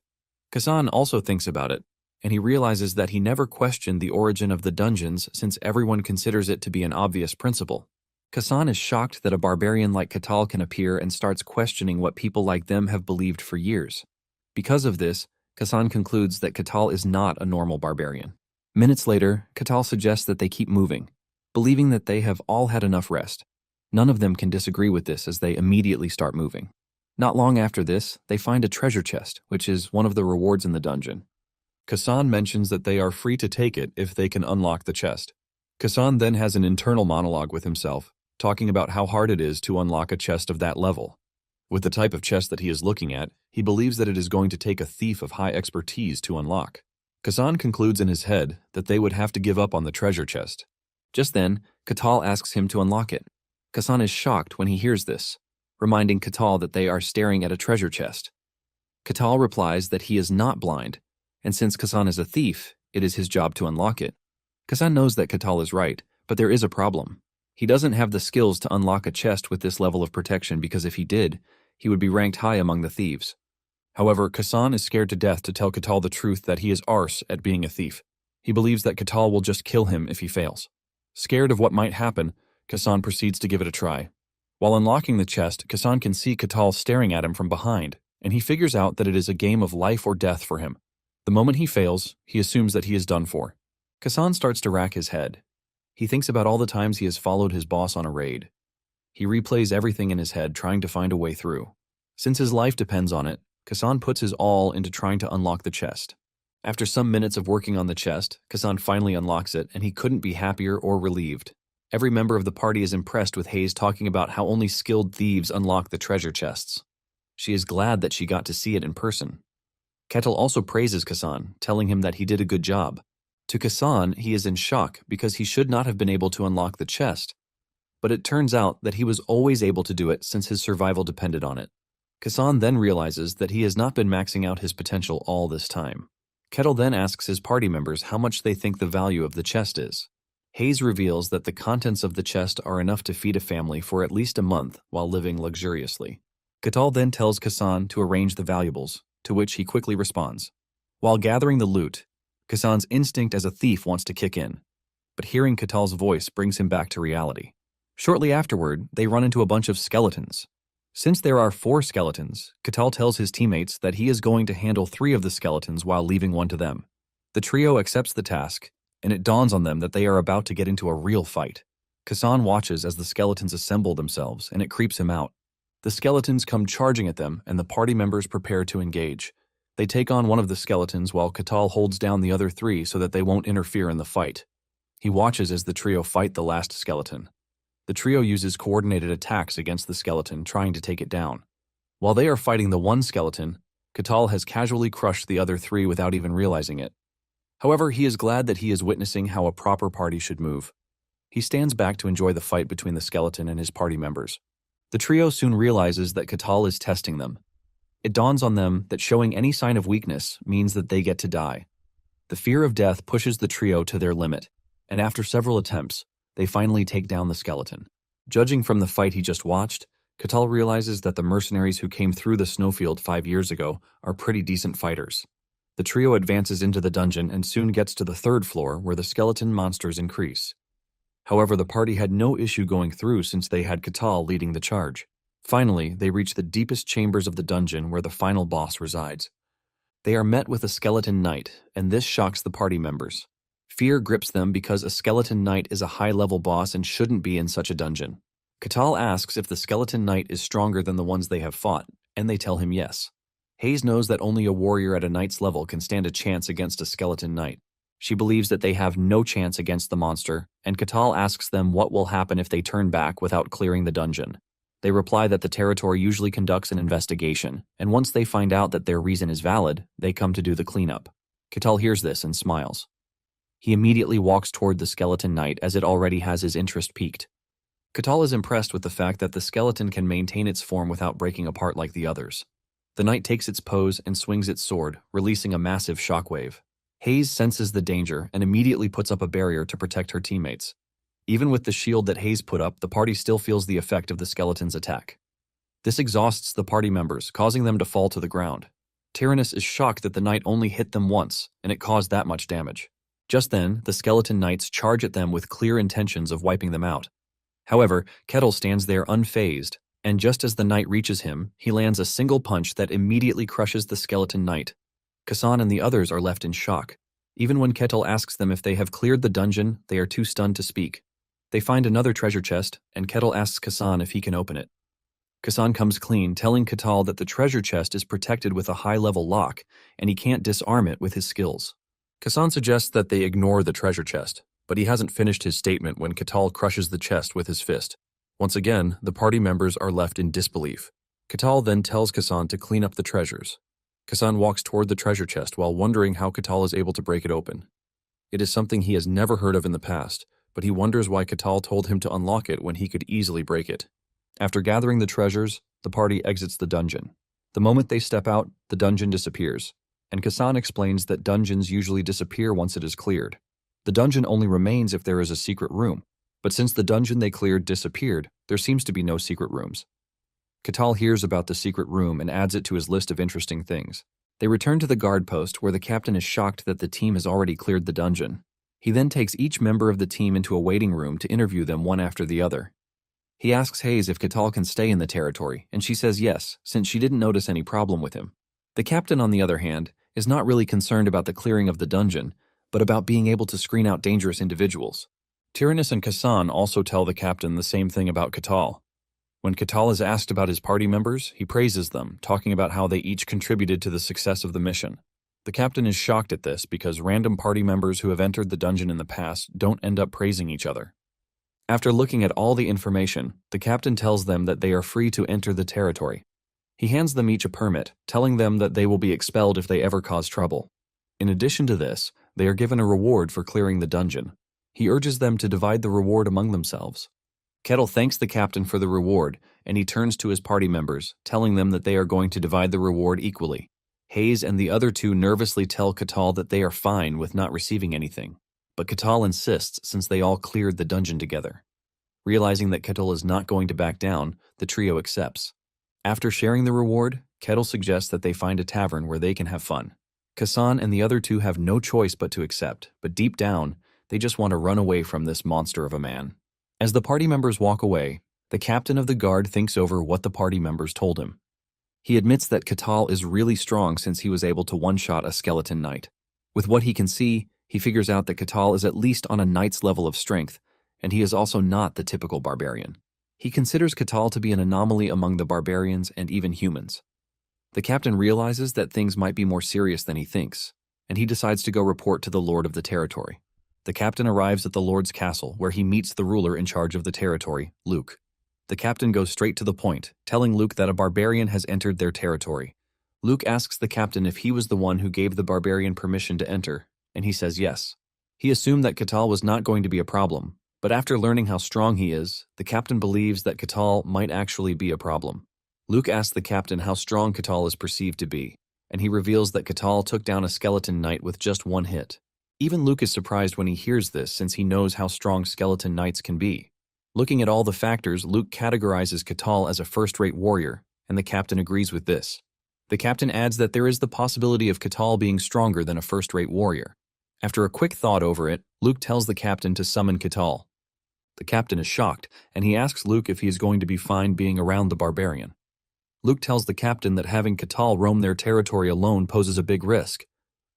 Kasan also thinks about it, and he realizes that he never questioned the origin of the dungeons since everyone considers it to be an obvious principle. Kasan is shocked that a barbarian like Catal can appear and starts questioning what people like them have believed for years. Because of this, Kasan concludes that Catal is not a normal barbarian. Minutes later, Catal suggests that they keep moving, believing that they have all had enough rest. None of them can disagree with this as they immediately start moving. Not long after this, they find a treasure chest, which is one of the rewards in the dungeon. Kasan mentions that they are free to take it if they can unlock the chest. Kasan then has an internal monologue with himself, talking about how hard it is to unlock a chest of that level. With the type of chest that he is looking at, he believes that it is going to take a thief of high expertise to unlock. Kasan concludes in his head that they would have to give up on the treasure chest. Just then, Catal asks him to unlock it. Kasan is shocked when he hears this, reminding Catal that they are staring at a treasure chest. Catal replies that he is not blind, and since Kasan is a thief, it is his job to unlock it. Kasan knows that Catal is right, but there is a problem. He doesn't have the skills to unlock a chest with this level of protection because if he did, he would be ranked high among the thieves. However, Kasan is scared to death to tell Catal the truth that he is arse at being a thief. He believes that Catal will just kill him if he fails. Scared of what might happen, Kasan proceeds to give it a try. While unlocking the chest, Kasan can see Catal staring at him from behind, and he figures out that it is a game of life or death for him. The moment he fails, he assumes that he is done for. Kasan starts to rack his head. He thinks about all the times he has followed his boss on a raid. He replays everything in his head, trying to find a way through. Since his life depends on it, Kasan puts his all into trying to unlock the chest. After some minutes of working on the chest, Kasan finally unlocks it, and he couldn't be happier or relieved. Every member of the party is impressed with Hayes talking about how only skilled thieves unlock the treasure chests. She is glad that she got to see it in person. Kettle also praises Kasan, telling him that he did a good job. To Kasan, he is in shock because he should not have been able to unlock the chest, but it turns out that he was always able to do it since his survival depended on it. Kasan then realizes that he has not been maxing out his potential all this time. Kettle then asks his party members how much they think the value of the chest is. Hayes reveals that the contents of the chest are enough to feed a family for at least a month while living luxuriously. Catal then tells Kasan to arrange the valuables, to which he quickly responds. While gathering the loot, Kasan's instinct as a thief wants to kick in, but hearing Catal's voice brings him back to reality. Shortly afterward, they run into a bunch of skeletons. Since there are 4 skeletons, Catal tells his teammates that he is going to handle 3 of the skeletons while leaving one to them. The trio accepts the task, and it dawns on them that they are about to get into a real fight. Kasan watches as the skeletons assemble themselves, and it creeps him out. The skeletons come charging at them, and the party members prepare to engage. They take on one of the skeletons while Catal holds down the other 3 so that they won't interfere in the fight. He watches as the trio fight the last skeleton. The trio uses coordinated attacks against the skeleton, trying to take it down. While they are fighting the one skeleton, Catal has casually crushed the other 3 without even realizing it. However, he is glad that he is witnessing how a proper party should move. He stands back to enjoy the fight between the skeleton and his party members. The trio soon realizes that Catal is testing them. It dawns on them that showing any sign of weakness means that they get to die. The fear of death pushes the trio to their limit, and after several attempts, they finally take down the skeleton. Judging from the fight he just watched, Catal realizes that the mercenaries who came through the snowfield 5 years ago are pretty decent fighters. The trio advances into the dungeon and soon gets to the 3rd floor where the skeleton monsters increase. However, the party had no issue going through since they had Catal leading the charge. Finally, they reach the deepest chambers of the dungeon where the final boss resides. They are met with a skeleton knight, and this shocks the party members. Fear grips them because a skeleton knight is a high-level boss and shouldn't be in such a dungeon. Catal asks if the skeleton knight is stronger than the ones they have fought, and they tell him yes. Hayes knows that only a warrior at a knight's level can stand a chance against a skeleton knight. She believes that they have no chance against the monster, and Catal asks them what will happen if they turn back without clearing the dungeon. They reply that the territory usually conducts an investigation, and once they find out that their reason is valid, they come to do the cleanup. Catal hears this and smiles. He immediately walks toward the skeleton knight as it already has his interest piqued. Catal is impressed with the fact that the skeleton can maintain its form without breaking apart like the others. The knight takes its pose and swings its sword, releasing a massive shockwave. Hayes senses the danger and immediately puts up a barrier to protect her teammates. Even with the shield that Hayes put up, the party still feels the effect of the skeleton's attack. This exhausts the party members, causing them to fall to the ground. Tyrannus is shocked that the knight only hit them once, and it caused that much damage. Just then, the skeleton knights charge at them with clear intentions of wiping them out. However, Kettle stands there unfazed, and just as the knight reaches him, he lands a single punch that immediately crushes the skeleton knight. Kassan and the others are left in shock. Even when Kettle asks them if they have cleared the dungeon, they are too stunned to speak. They find another treasure chest, and Kettle asks Kassan if he can open it. Kassan comes clean, telling Catal that the treasure chest is protected with a high-level lock, and he can't disarm it with his skills. Kassan suggests that they ignore the treasure chest, but he hasn't finished his statement when Catal crushes the chest with his fist. Once again, the party members are left in disbelief. Catal then tells Kassan to clean up the treasures. Kassan walks toward the treasure chest while wondering how Catal is able to break it open. It is something he has never heard of in the past, but he wonders why Catal told him to unlock it when he could easily break it. After gathering the treasures, the party exits the dungeon. The moment they step out, the dungeon disappears, and Kassan explains that dungeons usually disappear once it is cleared. The dungeon only remains if there is a secret room, but since the dungeon they cleared disappeared, there seems to be no secret rooms. Catal hears about the secret room and adds it to his list of interesting things. They return to the guard post where the captain is shocked that the team has already cleared the dungeon. He then takes each member of the team into a waiting room to interview them one after the other. He asks Hayes if Catal can stay in the territory, and she says yes, since she didn't notice any problem with him. The captain, on the other hand, is not really concerned about the clearing of the dungeon, but about being able to screen out dangerous individuals. Tyrannus and Kassan also tell the captain the same thing about Catal. When Catal is asked about his party members, he praises them, talking about how they each contributed to the success of the mission. The captain is shocked at this because random party members who have entered the dungeon in the past don't end up praising each other. After looking at all the information, the captain tells them that they are free to enter the territory. He hands them each a permit, telling them that they will be expelled if they ever cause trouble. In addition to this, they are given a reward for clearing the dungeon. He urges them to divide the reward among themselves. Kettle thanks the captain for the reward, and he turns to his party members, telling them that they are going to divide the reward equally. Hayes and the other two nervously tell Catal that they are fine with not receiving anything, but Catal insists since they all cleared the dungeon together. Realizing that Kettle is not going to back down, the trio accepts. After sharing the reward, Kettle suggests that they find a tavern where they can have fun. Kassan and the other two have no choice but to accept, but deep down, they just want to run away from this monster of a man. As the party members walk away, the captain of the guard thinks over what the party members told him. He admits that Catal is really strong since he was able to one-shot a skeleton knight. With what he can see, he figures out that Catal is at least on a knight's level of strength, and he is also not the typical barbarian. He considers Catal to be an anomaly among the barbarians and even humans. The captain realizes that things might be more serious than he thinks, and he decides to go report to the lord of the territory. The captain arrives at the lord's castle, where he meets the ruler in charge of the territory, Luke. The captain goes straight to the point, telling Luke that a barbarian has entered their territory. Luke asks the captain if he was the one who gave the barbarian permission to enter, and he says yes. He assumed that Catal was not going to be a problem, But after learning how strong he is, the captain believes that Catal might actually be a problem. Luke asks the captain how strong Catal is perceived to be, and he reveals that Catal took down a skeleton knight with just one hit. Even Luke is surprised when he hears this since he knows how strong skeleton knights can be. Looking at all the factors, Luke categorizes Catal as a first-rate warrior, and the captain agrees with this. The captain adds that there is the possibility of Catal being stronger than a first-rate warrior. After a quick thought over it, Luke tells the captain to summon Catal. The captain is shocked, and he asks Luke if he is going to be fine being around the barbarian. Luke tells the captain that having Catal roam their territory alone poses a big risk.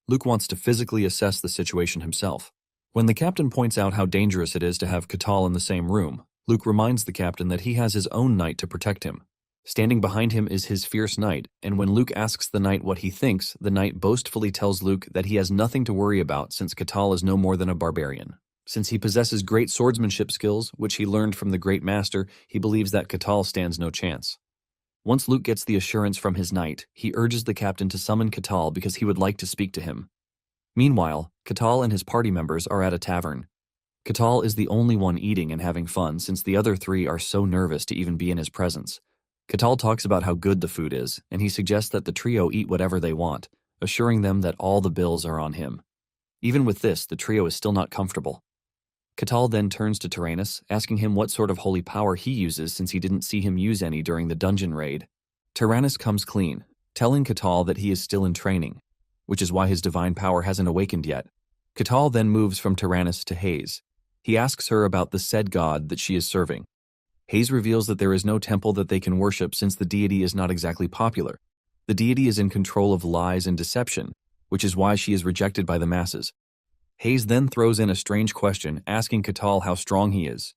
Luke wants to physically assess the situation himself. When the captain points out how dangerous it is to have Catal in the same room, Luke reminds the captain that he has his own knight to protect him. Standing behind him is his fierce knight, and when Luke asks the knight what he thinks, the knight boastfully tells Luke that he has nothing to worry about since Catal is no more than a barbarian. Since he possesses great swordsmanship skills, which he learned from the great master, he believes that Catal stands no chance. Once Luke gets the assurance from his knight, he urges the captain to summon Catal because he would like to speak to him. Meanwhile, Catal and his party members are at a tavern. Catal is the only one eating and having fun since the other three are so nervous to even be in his presence. Catal talks about how good the food is, and he suggests that the trio eat whatever they want, assuring them that all the bills are on him. Even with this, the trio is still not comfortable. Catal then turns to Tyrannus, asking him what sort of holy power he uses since he didn't see him use any during the dungeon raid. Tyrannus comes clean, telling Catal that he is still in training, which is why his divine power hasn't awakened yet. Catal then moves from Tyrannus to Hayes. He asks her about the said god that she is serving. Hayes reveals that there is no temple that they can worship since the deity is not exactly popular. The deity is in control of lies and deception, which is why she is rejected by the masses. Hayes then throws in a strange question, asking Catal how strong he is.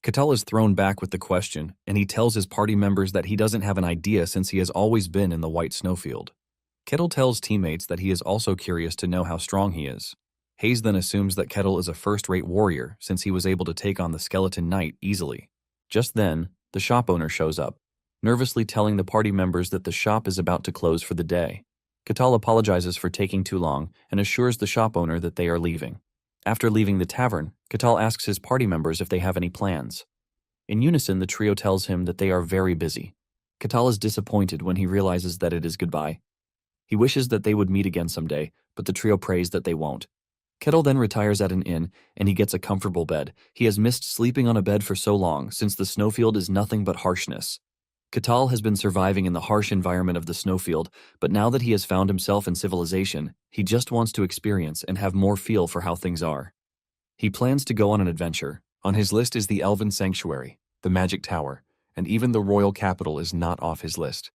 Catal is thrown back with the question, and he tells his party members that he doesn't have an idea since he has always been in the white snowfield. Kettle tells teammates that he is also curious to know how strong he is. Hayes then assumes that Kettle is a first-rate warrior since he was able to take on the skeleton knight easily. Just then, the shop owner shows up, nervously telling the party members that the shop is about to close for the day. Catal apologizes for taking too long and assures the shop owner that they are leaving. After leaving the tavern, Catal asks his party members if they have any plans. In unison, the trio tells him that they are very busy. Catal is disappointed when he realizes that it is goodbye. He wishes that they would meet again someday, but the trio prays that they won't. Kettle then retires at an inn, and he gets a comfortable bed. He has missed sleeping on a bed for so long, since the snowfield is nothing but harshness. Catal has been surviving in the harsh environment of the snowfield, but now that he has found himself in civilization, he just wants to experience and have more feel for how things are. He plans to go on an adventure. On his list is the Elven Sanctuary, the Magic Tower, and even the Royal Capital is not off his list.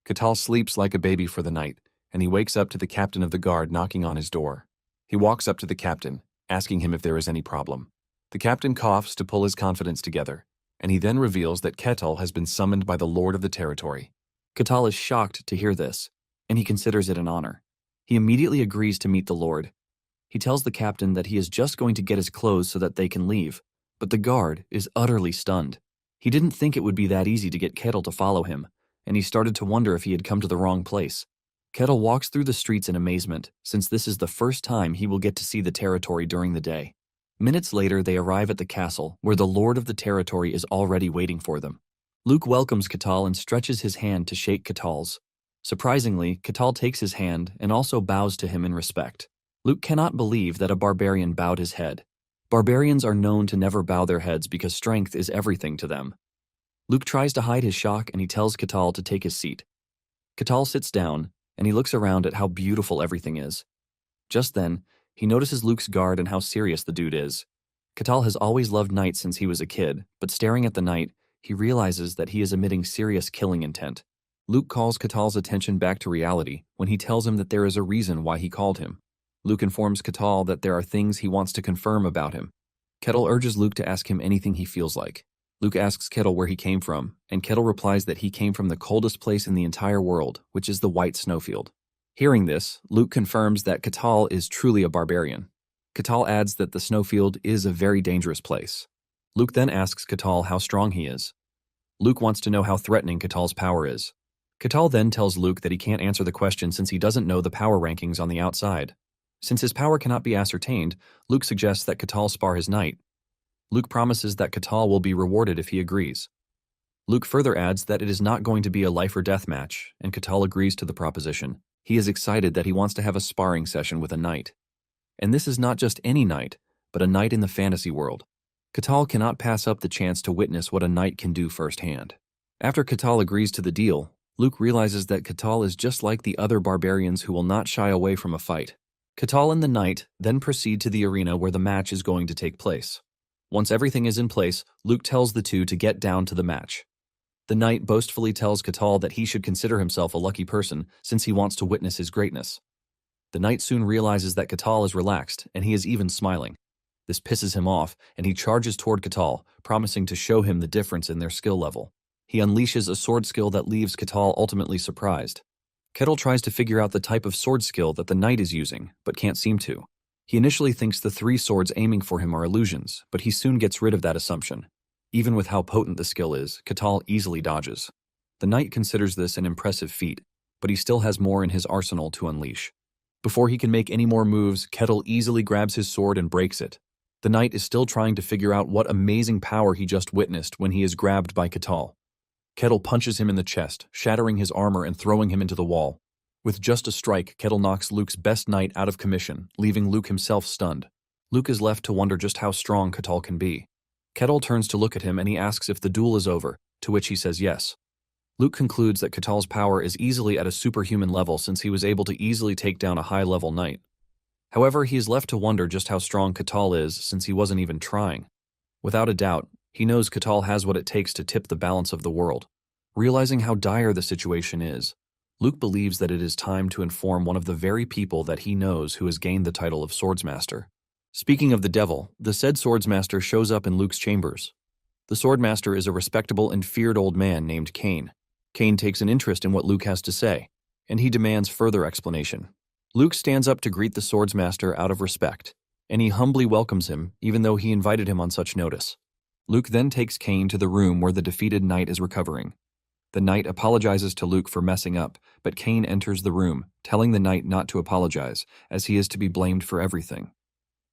Catal sleeps like a baby for the night, and he wakes up to the captain of the guard knocking on his door. He walks up to the captain, asking him if there is any problem. The captain coughs to pull his confidence together, and he then reveals that Catal has been summoned by the Lord of the territory. Catal is shocked to hear this, and he considers it an honor. He immediately agrees to meet the Lord. He tells the captain that he is just going to get his clothes so that they can leave, but the guard is utterly stunned. He didn't think it would be that easy to get Catal to follow him, and he started to wonder if he had come to the wrong place. Catal walks through the streets in amazement, since this is the first time he will get to see the territory during the day. Minutes later, they arrive at the castle, where the Lord of the territory is already waiting for them. Luke welcomes Catal and stretches his hand to shake Catal's. Surprisingly, Catal takes his hand and also bows to him in respect. Luke cannot believe that a barbarian bowed his head. Barbarians are known to never bow their heads because strength is everything to them. Luke tries to hide his shock and he tells Catal to take his seat. Catal sits down, and he looks around at how beautiful everything is. Just then, he notices Luke's guard and how serious the dude is. Catal has always loved knights since he was a kid, but staring at the knight, he realizes that he is emitting serious killing intent. Luke calls Catal's attention back to reality when he tells him that there is a reason why he called him. Luke informs Catal that there are things he wants to confirm about him. Catal urges Luke to ask him anything he feels like. Luke asks Catal where he came from, and Catal replies that he came from the coldest place in the entire world, which is the White Snowfield. Hearing this, Luke confirms that Catal is truly a barbarian. Catal adds that the snowfield is a very dangerous place. Luke then asks Catal how strong he is. Luke wants to know how threatening Catal's power is. Catal then tells Luke that he can't answer the question since he doesn't know the power rankings on the outside. Since his power cannot be ascertained, Luke suggests that Catal spar his knight. Luke promises that Catal will be rewarded if he agrees. Luke further adds that it is not going to be a life or death match, and Catal agrees to the proposition. He is excited that he wants to have a sparring session with a knight. And this is not just any knight, but a knight in the fantasy world. Catal cannot pass up the chance to witness what a knight can do firsthand. After Catal agrees to the deal, Luke realizes that Catal is just like the other barbarians who will not shy away from a fight. Catal and the knight then proceed to the arena where the match is going to take place. Once everything is in place, Luke tells the two to get down to the match. The knight boastfully tells Catal that he should consider himself a lucky person since he wants to witness his greatness. The knight soon realizes that Catal is relaxed, and he is even smiling. This pisses him off, and he charges toward Catal, promising to show him the difference in their skill level. He unleashes a sword skill that leaves Catal ultimately surprised. Catal tries to figure out the type of sword skill that the knight is using, but can't seem to. He initially thinks the 3 swords aiming for him are illusions, but he soon gets rid of that assumption. Even with how potent the skill is, Catal easily dodges. The knight considers this an impressive feat, but he still has more in his arsenal to unleash. Before he can make any more moves, Catal easily grabs his sword and breaks it. The knight is still trying to figure out what amazing power he just witnessed when he is grabbed by Catal. Catal punches him in the chest, shattering his armor and throwing him into the wall. With just a strike, Catal knocks Luke's best knight out of commission, leaving Luke himself stunned. Luke is left to wonder just how strong Catal can be. Catal turns to look at him and he asks if the duel is over, to which he says yes. Luke concludes that Catal's power is easily at a superhuman level since he was able to easily take down a high-level knight. However, he is left to wonder just how strong Catal is since he wasn't even trying. Without a doubt, he knows Catal has what it takes to tip the balance of the world. Realizing how dire the situation is, Luke believes that it is time to inform one of the very people that he knows who has gained the title of Swordsmaster. Speaking of the devil, the said Swordsmaster shows up in Luke's chambers. The Swordmaster is a respectable and feared old man named Cain. Cain takes an interest in what Luke has to say, and he demands further explanation. Luke stands up to greet the Swordsmaster out of respect, and he humbly welcomes him even though he invited him on such notice. Luke then takes Cain to the room where the defeated knight is recovering. The knight apologizes to Luke for messing up, but Cain enters the room, telling the knight not to apologize, as he is to be blamed for everything.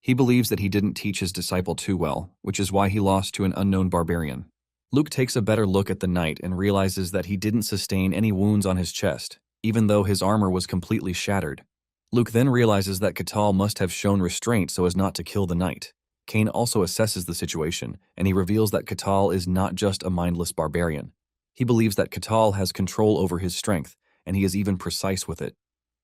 He believes that he didn't teach his disciple too well, which is why he lost to an unknown barbarian. Luke takes a better look at the knight and realizes that he didn't sustain any wounds on his chest, even though his armor was completely shattered. Luke then realizes that Catal must have shown restraint so as not to kill the knight. Cain also assesses the situation, and he reveals that Catal is not just a mindless barbarian. He believes that Catal has control over his strength, and he is even precise with it.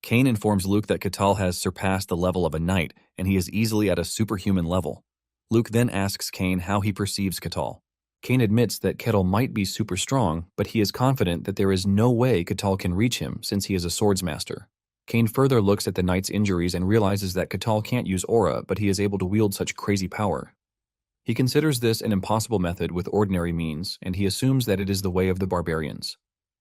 Cain informs Luke that Catal has surpassed the level of a knight, and he is easily at a superhuman level. Luke then asks Cain how he perceives Catal. Cain admits that Catal might be super strong, but he is confident that there is no way Catal can reach him since he is a swordsmaster. Cain further looks at the knight's injuries and realizes that Catal can't use aura, but he is able to wield such crazy power. He considers this an impossible method with ordinary means, and he assumes that it is the way of the barbarians.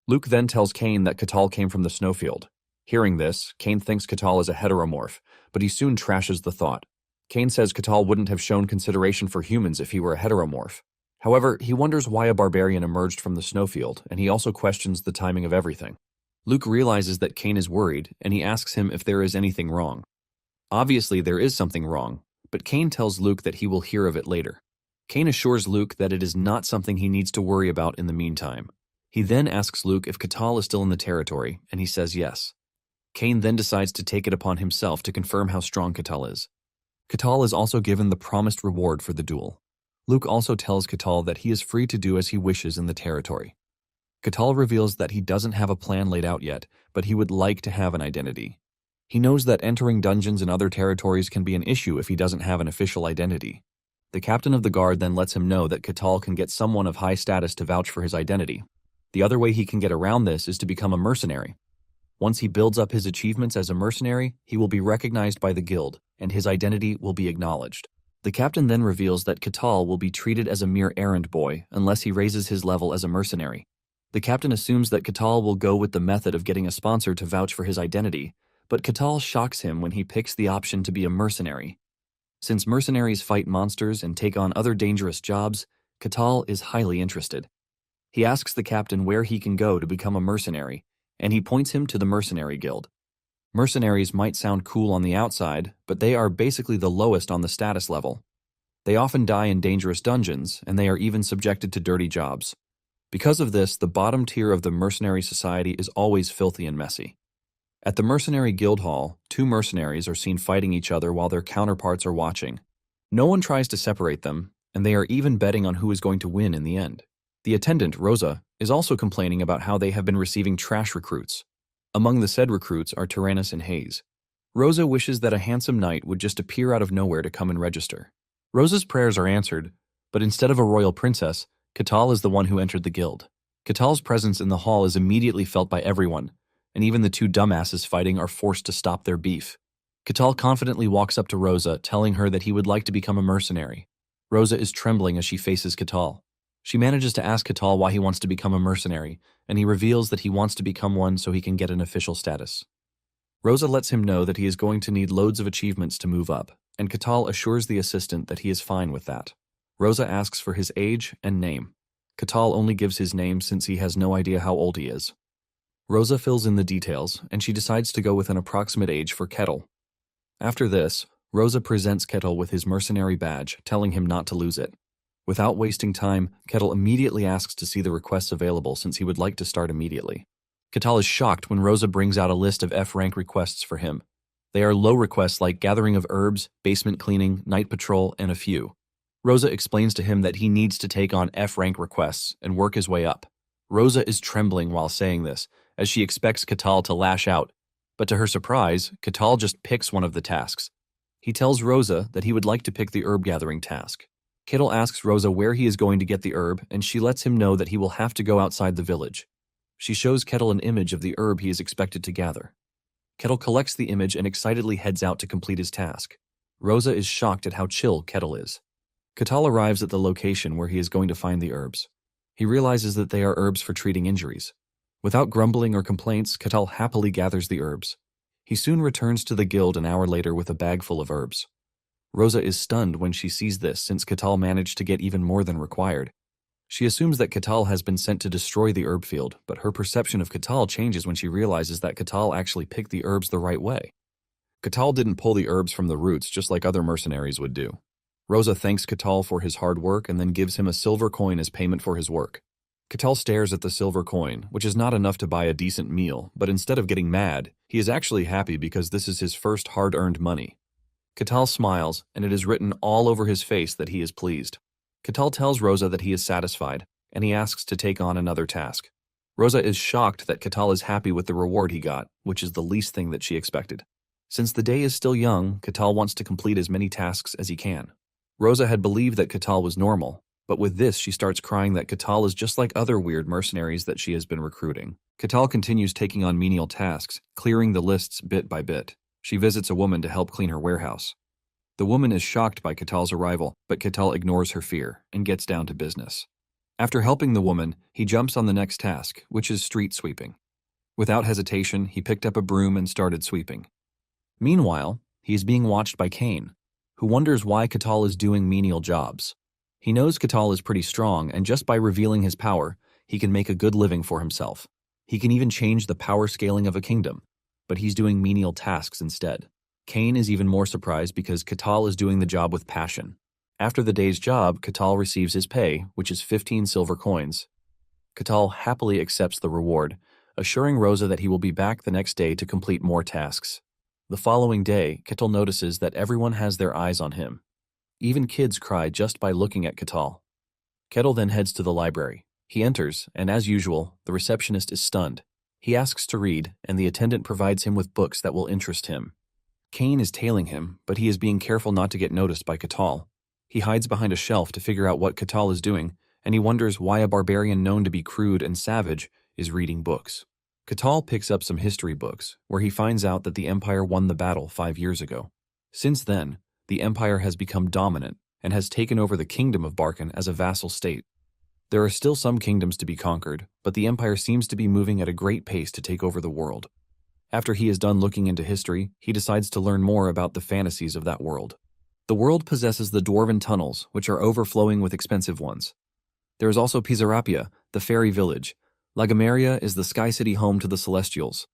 Luke then tells Cain that Catal came from the snowfield. Hearing this, Cain thinks Catal is a heteromorph, but he soon trashes the thought. Cain says Catal wouldn't have shown consideration for humans if he were a heteromorph. However, he wonders why a barbarian emerged from the snowfield, and he also questions the timing of everything. Luke realizes that Cain is worried, and he asks him if there is anything wrong. Obviously, there is something wrong, but Cain tells Luke that he will hear of it later. Cain assures Luke that it is not something he needs to worry about in the meantime. He then asks Luke if Catal is still in the territory, and he says yes. Cain then decides to take it upon himself to confirm how strong Catal is. Catal is also given the promised reward for the duel. Luke also tells Catal that he is free to do as he wishes in the territory. Catal reveals that he doesn't have a plan laid out yet, but he would like to have an identity. He knows that entering dungeons in other territories can be an issue if he doesn't have an official identity. The captain of the guard then lets him know that Catal can get someone of high status to vouch for his identity. The other way he can get around this is to become a mercenary. Once he builds up his achievements as a mercenary, he will be recognized by the guild, and his identity will be acknowledged. The captain then reveals that Catal will be treated as a mere errand boy unless he raises his level as a mercenary. The captain assumes that Catal will go with the method of getting a sponsor to vouch for his identity, but Catal shocks him when he picks the option to be a mercenary. Since mercenaries fight monsters and take on other dangerous jobs, Catal is highly interested. He asks the captain where he can go to become a mercenary, and he points him to the mercenary guild. Mercenaries might sound cool on the outside, but they are basically the lowest on the status level. They often die in dangerous dungeons, and they are even subjected to dirty jobs. Because of this, the bottom tier of the mercenary society is always filthy and messy. At the mercenary guild hall, two mercenaries are seen fighting each other while their counterparts are watching. No one tries to separate them, and they are even betting on who is going to win in the end. The attendant, Rosa, is also complaining about how they have been receiving trash recruits. Among the said recruits are Tyrannus and Hayes. Rosa wishes that a handsome knight would just appear out of nowhere to come and register. Rosa's prayers are answered, but instead of a royal princess, Catal is the one who entered the guild. Catal's presence in the hall is immediately felt by everyone, and even the two dumbasses fighting are forced to stop their beef. Catal confidently walks up to Rosa, telling her that he would like to become a mercenary. Rosa is trembling as she faces Catal. She manages to ask Catal why he wants to become a mercenary, and he reveals that he wants to become one so he can get an official status. Rosa lets him know that he is going to need loads of achievements to move up, and Catal assures the assistant that he is fine with that. Rosa asks for his age and name. Catal only gives his name since he has no idea how old he is. Rosa fills in the details, and she decides to go with an approximate age for Kettle. After this, Rosa presents Kettle with his mercenary badge, telling him not to lose it. Without wasting time, Kettle immediately asks to see the requests available since he would like to start immediately. Catal is shocked when Rosa brings out a list of F-rank requests for him. They are low requests like gathering of herbs, basement cleaning, night patrol, and a few. Rosa explains to him that he needs to take on F-rank requests and work his way up. Rosa is trembling while saying this, as she expects Catal to lash out, but to her surprise, Catal just picks one of the tasks. He tells Rosa that he would like to pick the herb gathering task. Kettle asks Rosa where he is going to get the herb, and she lets him know that he will have to go outside the village. She shows Kettle an image of the herb he is expected to gather. Kettle collects the image and excitedly heads out to complete his task. Rosa is shocked at how chill Kettle is. Catal arrives at the location where he is going to find the herbs. He realizes that they are herbs for treating injuries. Without grumbling or complaints, Catal happily gathers the herbs. He soon returns to the guild an hour later with a bag full of herbs. Rosa is stunned when she sees this since Catal managed to get even more than required. She assumes that Catal has been sent to destroy the herb field, but her perception of Catal changes when she realizes that Catal actually picked the herbs the right way. Catal didn't pull the herbs from the roots just like other mercenaries would do. Rosa thanks Catal for his hard work and then gives him a silver coin as payment for his work. Catal stares at the silver coin, which is not enough to buy a decent meal, but instead of getting mad, he is actually happy because this is his first hard-earned money. Catal smiles, and it is written all over his face that he is pleased. Catal tells Rosa that he is satisfied, and he asks to take on another task. Rosa is shocked that Catal is happy with the reward he got, which is the least thing that she expected. Since the day is still young, Catal wants to complete as many tasks as he can. Rosa had believed that Catal was normal, but with this she starts crying that Catal is just like other weird mercenaries that she has been recruiting. Catal continues taking on menial tasks, clearing the lists bit by bit. She visits a woman to help clean her warehouse. The woman is shocked by Catal's arrival, but Catal ignores her fear and gets down to business. After helping the woman, he jumps on the next task, which is street sweeping. Without hesitation, he picked up a broom and started sweeping. Meanwhile, he is being watched by Kane, who wonders why Catal is doing menial jobs. He knows Catal is pretty strong, and just by revealing his power, he can make a good living for himself. He can even change the power scaling of a kingdom, but he's doing menial tasks instead. Kane is even more surprised because Catal is doing the job with passion. After the day's job, Catal receives his pay, which is 15 silver coins. Catal happily accepts the reward, assuring Rosa that he will be back the next day to complete more tasks. The following day, Catal notices that everyone has their eyes on him. Even kids cry just by looking at Catal. Kettle then heads to the library. He enters, and as usual, the receptionist is stunned. He asks to read, and the attendant provides him with books that will interest him. Kane is tailing him, but he is being careful not to get noticed by Catal. He hides behind a shelf to figure out what Catal is doing, and he wonders why a barbarian known to be crude and savage is reading books. Catal picks up some history books, where he finds out that the Empire won the battle 5 years ago. Since then, the Empire has become dominant and has taken over the kingdom of Barkan as a vassal state. There are still some kingdoms to be conquered, but the Empire seems to be moving at a great pace to take over the world. After he is done looking into history, he decides to learn more about the fantasies of that world. The world possesses the dwarven tunnels, which are overflowing with expensive ones. There is also Pisarapia, the fairy village. Lagameria is the sky city home to the Celestials.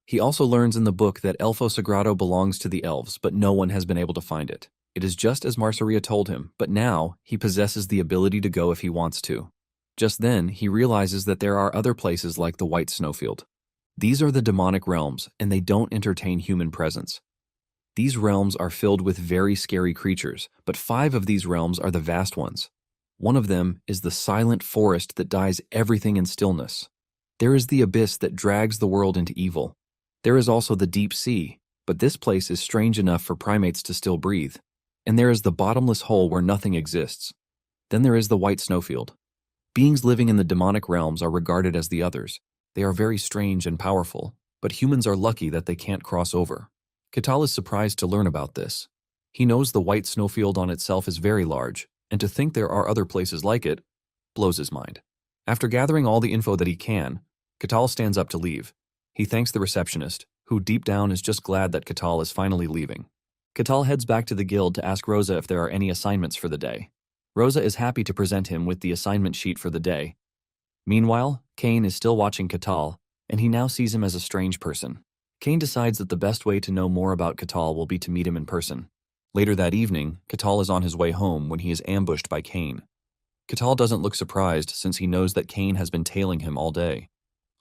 He also learns in the book that Elfo Sagrado belongs to the elves, but no one has been able to find it. It is just as Marsaria told him, but now he possesses the ability to go if he wants to. Just then, he realizes that there are other places like the White Snowfield. These are the demonic realms, and they don't entertain human presence. These realms are filled with very scary creatures, but 5 of these realms are the vast ones. One of them is the silent forest that dyes everything in stillness. There is the abyss that drags the world into evil. There is also the deep sea, but this place is strange enough for primates to still breathe. And there is the bottomless hole where nothing exists. Then there is the White Snowfield. Beings living in the demonic realms are regarded as the others. They are very strange and powerful, but humans are lucky that they can't cross over. Catal is surprised to learn about this. He knows the White Snowfield on itself is very large, and to think there are other places like it blows his mind. After gathering all the info that he can, Catal stands up to leave. He thanks the receptionist, who deep down is just glad that Catal is finally leaving. Catal heads back to the guild to ask Rosa if there are any assignments for the day. Rosa is happy to present him with the assignment sheet for the day. Meanwhile, Kane is still watching Catal, and he now sees him as a strange person. Kane decides that the best way to know more about Catal will be to meet him in person. Later that evening, Catal is on his way home when he is ambushed by Kane. Catal doesn't look surprised since he knows that Kane has been tailing him all day.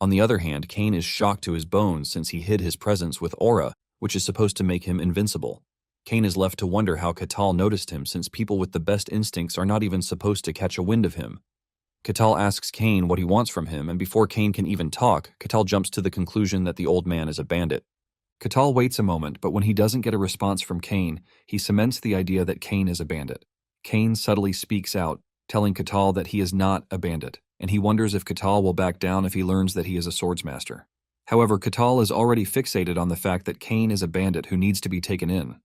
On the other hand, Kane is shocked to his bones since he hid his presence with aura, which is supposed to make him invincible. Kane is left to wonder how Catal noticed him since people with the best instincts are not even supposed to catch a wind of him. Catal asks Kane what he wants from him, and before Kane can even talk, Catal jumps to the conclusion that the old man is a bandit. Catal waits a moment, but when he doesn't get a response from Kane, he cements the idea that Kane is a bandit. Kane subtly speaks out, telling Catal that he is not a bandit, and he wonders if Catal will back down if he learns that he is a swordsmaster. However, Catal is already fixated on the fact that Kane is a bandit who needs to be taken in.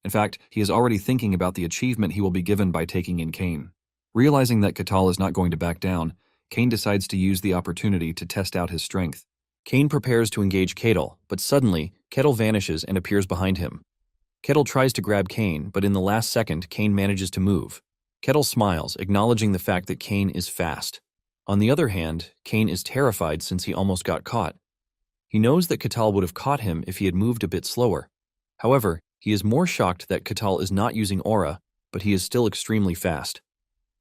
In fact, he is already thinking about the achievement he will be given by taking in Kane. Realizing that Catal is not going to back down, Kane decides to use the opportunity to test out his strength. Kane prepares to engage Kettle, but suddenly, Kettle vanishes and appears behind him. Kettle tries to grab Kane, but in the last second, Kane manages to move. Kettle smiles, acknowledging the fact that Kane is fast. On the other hand, Kane is terrified since he almost got caught. He knows that Catal would have caught him if he had moved a bit slower. However, he is more shocked that Catal is not using aura, but he is still extremely fast.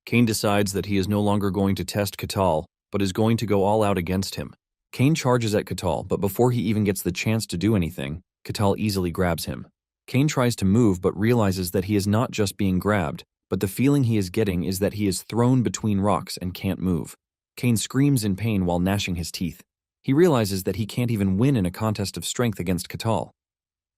Kane decides that he is no longer going to test Catal, but is going to go all out against him. Kane charges at Catal, but before he even gets the chance to do anything, Catal easily grabs him. Kane tries to move but realizes that he is not just being grabbed, but the feeling he is getting is that he is thrown between rocks and can't move. Kane screams in pain while gnashing his teeth. He realizes that he can't even win in a contest of strength against Catal.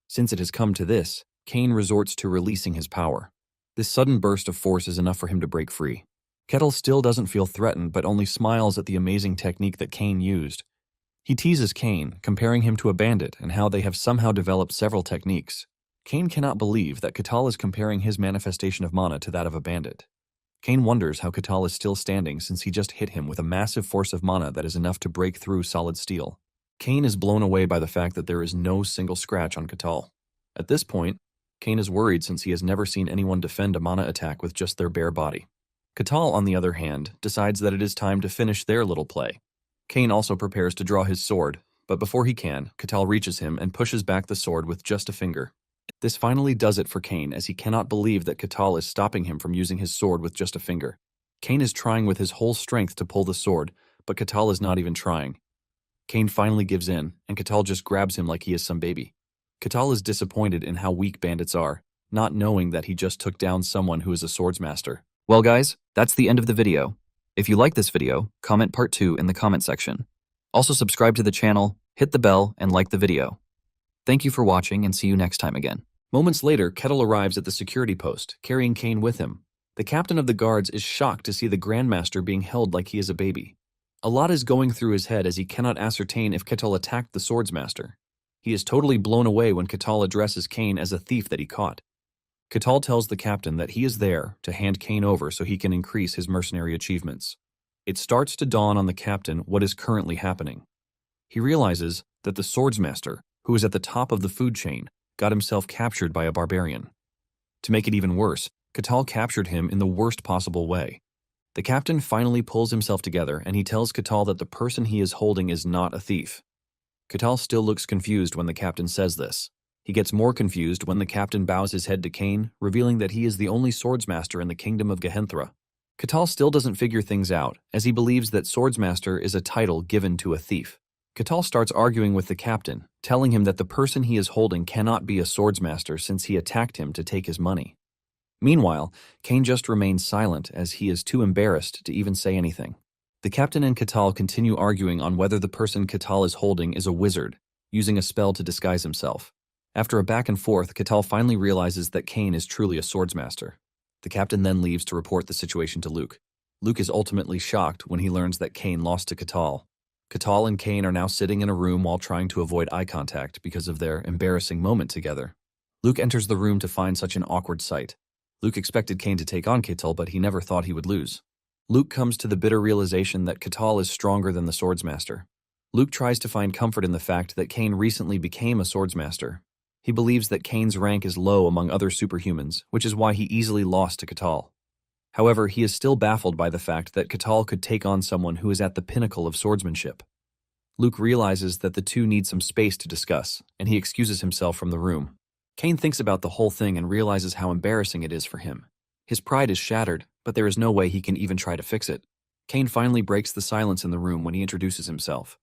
Since it has come to this, Kane resorts to releasing his power. This sudden burst of force is enough for him to break free. Kettle still doesn't feel threatened but only smiles at the amazing technique that Kane used. He teases Kane, comparing him to a bandit and how they have somehow developed several techniques. Kane cannot believe that Catal is comparing his manifestation of mana to that of a bandit. Kane wonders how Catal is still standing since he just hit him with a massive force of mana that is enough to break through solid steel. Kane is blown away by the fact that there is no single scratch on Catal. At this point, Kane is worried since he has never seen anyone defend a mana attack with just their bare body. Catal, on the other hand, decides that it is time to finish their little play. Kane also prepares to draw his sword, but before he can, Catal reaches him and pushes back the sword with just a finger. This finally does it for Kane, as he cannot believe that Catal is stopping him from using his sword with just a finger. Kane is trying with his whole strength to pull the sword, but Catal is not even trying. Kane finally gives in, and Catal just grabs him like he is some baby. Catal is disappointed in how weak bandits are, not knowing that he just took down someone who is a swordsmaster. Well guys, that's the end of the video. If you like this video, comment part 2 in the comment section. Also subscribe to the channel, hit the bell, and like the video. Thank you for watching and see you next time again. Moments later, Kettle arrives at the security post, carrying Kane with him. The captain of the guards is shocked to see the Grandmaster being held like he is a baby. A lot is going through his head as he cannot ascertain if Kettle attacked the swordsmaster. He is totally blown away when Catal addresses Kane as a thief that he caught. Catal tells the captain that he is there to hand Kane over so he can increase his mercenary achievements. It starts to dawn on the captain what is currently happening. He realizes that the swordsmaster, who is at the top of the food chain, got himself captured by a barbarian. To make it even worse, Catal captured him in the worst possible way. The captain finally pulls himself together and he tells Catal that the person he is holding is not a thief. Catal still looks confused when the captain says this. He gets more confused when the captain bows his head to Cain, revealing that he is the only swordsmaster in the kingdom of Gehenthra. Catal still doesn't figure things out, as he believes that swordsmaster is a title given to a thief. Catal starts arguing with the captain, telling him that the person he is holding cannot be a swordsmaster since he attacked him to take his money. Meanwhile, Cain just remains silent as he is too embarrassed to even say anything. The captain and Catal continue arguing on whether the person Catal is holding is a wizard, using a spell to disguise himself. After a back and forth, Catal finally realizes that Cain is truly a swordsmaster. The captain then leaves to report the situation to Luke. Luke is ultimately shocked when he learns that Cain lost to Catal. Catal and Cain are now sitting in a room while trying to avoid eye contact because of their embarrassing moment together. Luke enters the room to find such an awkward sight. Luke expected Cain to take on Catal, but he never thought he would lose. Luke comes to the bitter realization that Catal is stronger than the swordsmaster. Luke tries to find comfort in the fact that Cain recently became a swordsmaster. He believes that Cain's rank is low among other superhumans, which is why he easily lost to Catal. However, he is still baffled by the fact that Catal could take on someone who is at the pinnacle of swordsmanship. Luke realizes that the two need some space to discuss, and he excuses himself from the room. Cain thinks about the whole thing and realizes how embarrassing it is for him. His pride is shattered, but there is no way he can even try to fix it. Cain finally breaks the silence in the room when he introduces himself.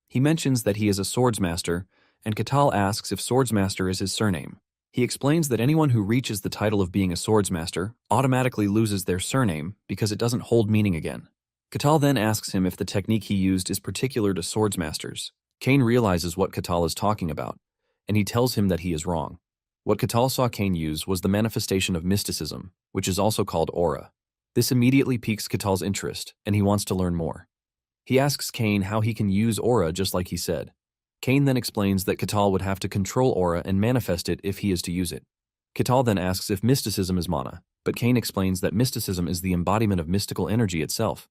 He mentions that he is a swordsmaster, and Catal asks if swordsmaster is his surname. He explains that anyone who reaches the title of being a swordsmaster automatically loses their surname because it doesn't hold meaning again. Catal then asks him if the technique he used is particular to swordsmasters. Cain realizes what Catal is talking about, and he tells him that he is wrong. What Catal saw Cain use was the manifestation of mysticism, which is also called aura. This immediately piques Catal's interest, and he wants to learn more. He asks Cain how he can use aura just like he said. Cain then explains that Catal would have to control aura and manifest it if he is to use it. Catal then asks if mysticism is mana, but Cain explains that mysticism is the embodiment of mystical energy itself.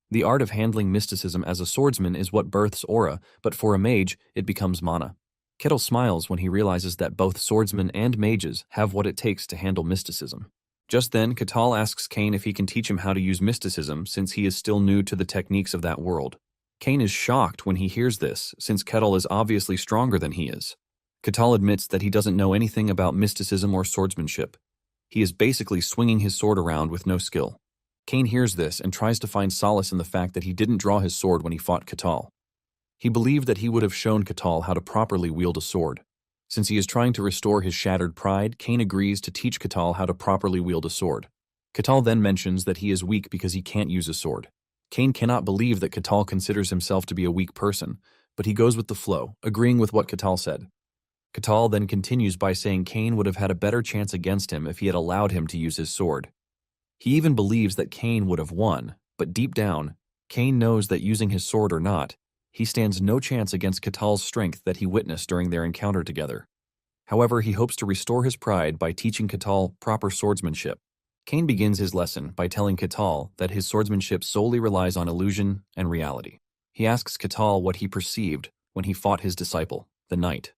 The art of handling mysticism as a swordsman is what births aura, but for a mage, it becomes mana. Catal smiles when he realizes that both swordsmen and mages have what it takes to handle mysticism. Just then, Catal asks Cain if he can teach him how to use mysticism since he is still new to the techniques of that world. Cain is shocked when he hears this, since Catal is obviously stronger than he is. Catal admits that he doesn't know anything about mysticism or swordsmanship. He is basically swinging his sword around with no skill. Cain hears this and tries to find solace in the fact that he didn't draw his sword when he fought Catal. He believed that he would have shown Catal how to properly wield a sword. Since he is trying to restore his shattered pride, Cain agrees to teach Catal how to properly wield a sword. Catal then mentions that he is weak because he can't use a sword. Cain cannot believe that Catal considers himself to be a weak person, but he goes with the flow, agreeing with what Catal said. Catal then continues by saying Cain would have had a better chance against him if he had allowed him to use his sword. He even believes that Cain would have won, but deep down, Cain knows that using his sword or not, he stands no chance against Catal's strength that he witnessed during their encounter together. However, he hopes to restore his pride by teaching Catal proper swordsmanship. Cain begins his lesson by telling Catal that his swordsmanship solely relies on illusion and reality. He asks Catal what he perceived when he fought his disciple, the knight.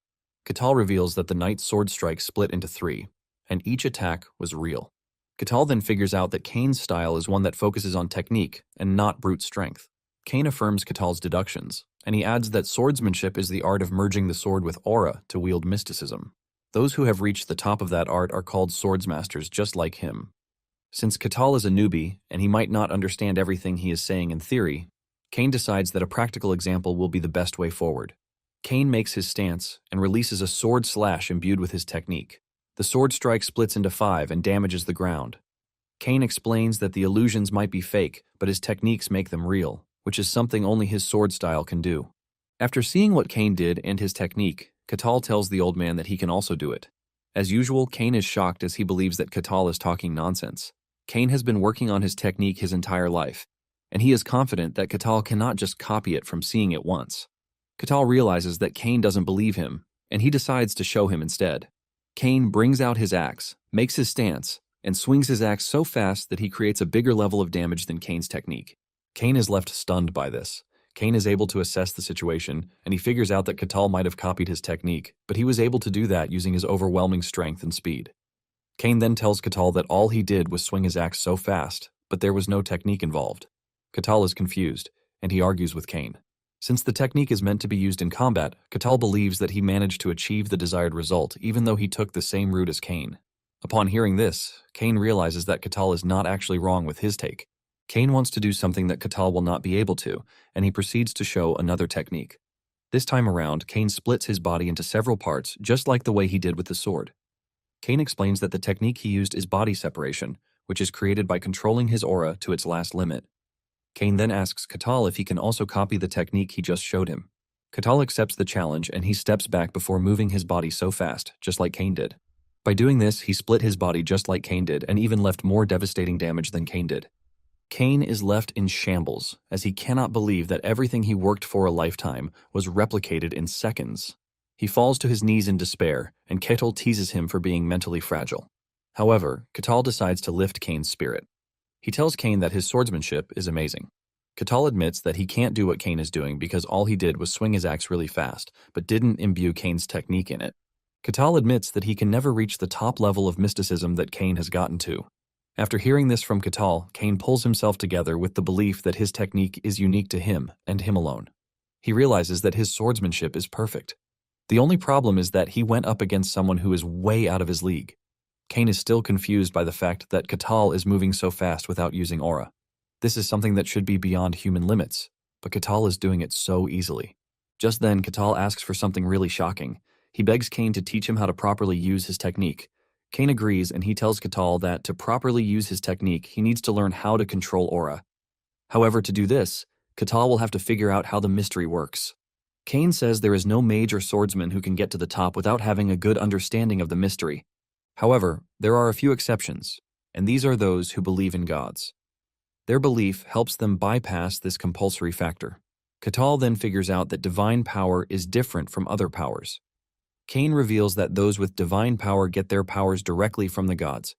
Catal reveals that the knight's sword strike split into 3, and each attack was real. Catal then figures out that Cain's style is one that focuses on technique and not brute strength. Cain affirms Catal's deductions, and he adds that swordsmanship is the art of merging the sword with aura to wield mysticism. Those who have reached the top of that art are called swordsmasters just like him. Since Catal is a newbie, and he might not understand everything he is saying in theory, Cain decides that a practical example will be the best way forward. Cain makes his stance and releases a sword slash imbued with his technique. The sword strike splits into 5 and damages the ground. Cain explains that the illusions might be fake, but his techniques make them real, which is something only his sword style can do. After seeing what Cain did and his technique, Catal tells the old man that he can also do it. As usual, Cain is shocked as he believes that Catal is talking nonsense. Cain has been working on his technique his entire life, and he is confident that Catal cannot just copy it from seeing it once. Catal realizes that Cain doesn't believe him, and he decides to show him instead. Cain brings out his axe, makes his stance, and swings his axe so fast that he creates a bigger level of damage than Cain's technique. Cain is left stunned by this. Cain is able to assess the situation, and he figures out that Catal might have copied his technique, but he was able to do that using his overwhelming strength and speed. Cain then tells Catal that all he did was swing his axe so fast, but there was no technique involved. Catal is confused, and he argues with Cain. Since the technique is meant to be used in combat, Catal believes that he managed to achieve the desired result even though he took the same route as Cain. Upon hearing this, Cain realizes that Catal is not actually wrong with his take. Cain wants to do something that Catal will not be able to, and he proceeds to show another technique. This time around, Cain splits his body into several parts, just like the way he did with the sword. Cain explains that the technique he used is body separation, which is created by controlling his aura to its last limit. Cain then asks Catal if he can also copy the technique he just showed him. Catal accepts the challenge and he steps back before moving his body so fast, just like Cain did. By doing this, he split his body just like Cain did and even left more devastating damage than Cain did. Cain is left in shambles, as he cannot believe that everything he worked for a lifetime was replicated in seconds. He falls to his knees in despair, and Catal teases him for being mentally fragile. However, Catal decides to lift Cain's spirit. He tells Cain that his swordsmanship is amazing. Catal admits that he can't do what Cain is doing because all he did was swing his axe really fast, but didn't imbue Cain's technique in it. Catal admits that he can never reach the top level of mysticism that Cain has gotten to. After hearing this from Catal, Cain pulls himself together with the belief that his technique is unique to him and him alone. He realizes that his swordsmanship is perfect. The only problem is that he went up against someone who is way out of his league. Cain is still confused by the fact that Catal is moving so fast without using aura. This is something that should be beyond human limits, but Catal is doing it so easily. Just then, Catal asks for something really shocking. He begs Cain to teach him how to properly use his technique. Cain agrees and he tells Catal that to properly use his technique, he needs to learn how to control aura. However, to do this, Catal will have to figure out how the mystery works. Cain says there is no mage or swordsman who can get to the top without having a good understanding of the mystery. However, there are a few exceptions, and these are those who believe in gods. Their belief helps them bypass this compulsory factor. Catal then figures out that divine power is different from other powers. Cain reveals that those with divine power get their powers directly from the gods.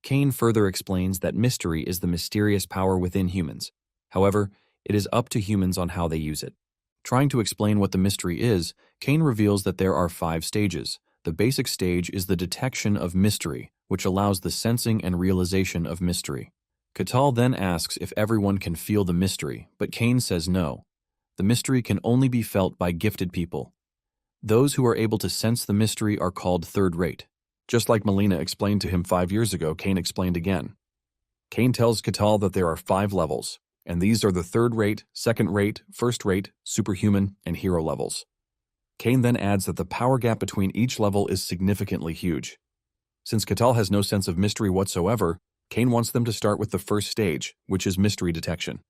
Cain further explains that mystery is the mysterious power within humans. However, it is up to humans on how they use it. Trying to explain what the mystery is, Cain reveals that there are 5 stages. The basic stage is the detection of mystery, which allows the sensing and realization of mystery. Catal then asks if everyone can feel the mystery, but Cain says no. The mystery can only be felt by gifted people. Those who are able to sense the mystery are called third-rate. Just like Melina explained to him 5 years ago, Cain explained again. Cain tells Catal that there are 5 levels, and these are the third-rate, second-rate, first-rate, superhuman, and hero levels. Cain then adds that the power gap between each level is significantly huge. Since Catal has no sense of mystery whatsoever, Cain wants them to start with the first stage, which is mystery detection.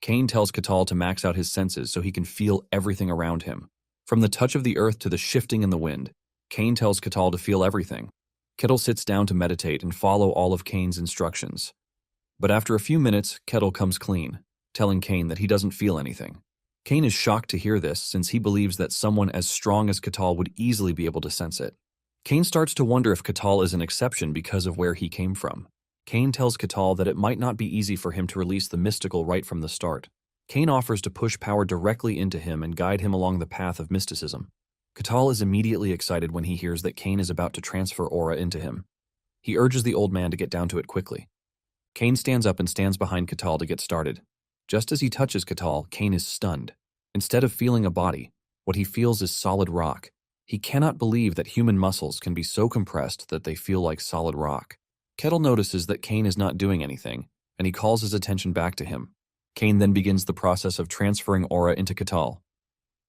Cain tells Catal to max out his senses so he can feel everything around him. From the touch of the earth to the shifting in the wind, Cain tells Catal to feel everything. Catal sits down to meditate and follow all of Cain's instructions. But after a few minutes, Catal comes clean, telling Cain that he doesn't feel anything. Cain is shocked to hear this since he believes that someone as strong as Catal would easily be able to sense it. Cain starts to wonder if Catal is an exception because of where he came from. Cain tells Catal that it might not be easy for him to release the mystical right from the start. Cain offers to push power directly into him and guide him along the path of mysticism. Catal is immediately excited when he hears that Cain is about to transfer aura into him. He urges the old man to get down to it quickly. Cain stands up and stands behind Catal to get started. Just as he touches Catal, Cain is stunned. Instead of feeling a body, what he feels is solid rock. He cannot believe that human muscles can be so compressed that they feel like solid rock. Catal notices that Cain is not doing anything, and he calls his attention back to him. Cain then begins the process of transferring aura into Catal.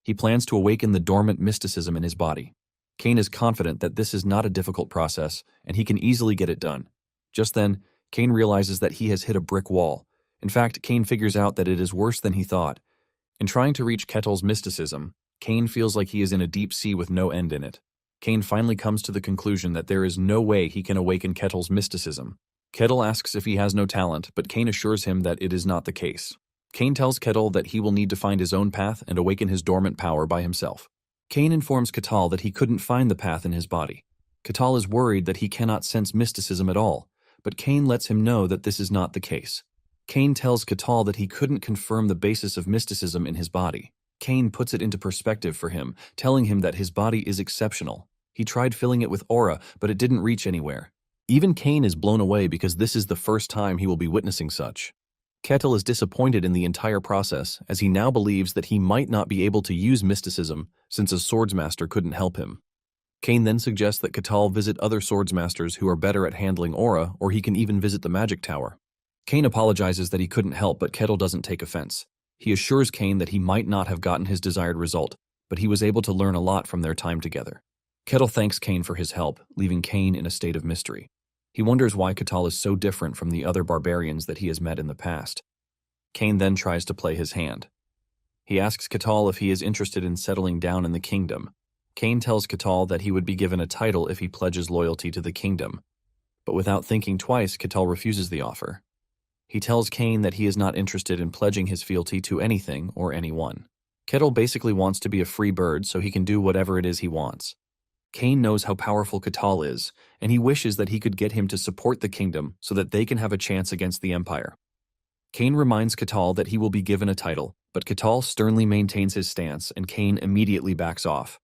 He plans to awaken the dormant mysticism in his body. Cain is confident that this is not a difficult process, and he can easily get it done. Just then, Cain realizes that he has hit a brick wall. In fact, Cain figures out that it is worse than he thought. In trying to reach Catal's mysticism, Cain feels like he is in a deep sea with no end in it. Cain finally comes to the conclusion that there is no way he can awaken Catal's mysticism. Catal asks if he has no talent, but Cain assures him that it is not the case. Cain tells Catal that he will need to find his own path and awaken his dormant power by himself. Cain informs Catal that he couldn't find the path in his body. Catal is worried that he cannot sense mysticism at all, but Cain lets him know that this is not the case. Cain tells Catal that he couldn't confirm the basis of mysticism in his body. Cain puts it into perspective for him, telling him that his body is exceptional. He tried filling it with aura, but it didn't reach anywhere. Even Cain is blown away because this is the first time he will be witnessing such. Kettle is disappointed in the entire process as he now believes that he might not be able to use mysticism since a swordsmaster couldn't help him. Kane then suggests that Kettle visit other swordsmasters who are better at handling aura, or he can even visit the magic tower. Kane apologizes that he couldn't help, but Kettle doesn't take offense. He assures Kane that he might not have gotten his desired result, but he was able to learn a lot from their time together. Kettle thanks Kane for his help, leaving Kane in a state of mystery. He wonders why Kettle is so different from the other barbarians that he has met in the past. Kane then tries to play his hand. He asks Kettle if he is interested in settling down in the kingdom. Kane tells Kettle that he would be given a title if he pledges loyalty to the kingdom. But without thinking twice, Kettle refuses the offer. He tells Kane that he is not interested in pledging his fealty to anything or anyone. Kettle basically wants to be a free bird so he can do whatever it is he wants. Kane knows how powerful Kettle is, and he wishes that he could get him to support the kingdom so that they can have a chance against the Empire. Kane reminds Kettle that he will be given a title, but Kettle sternly maintains his stance and Kane immediately backs off.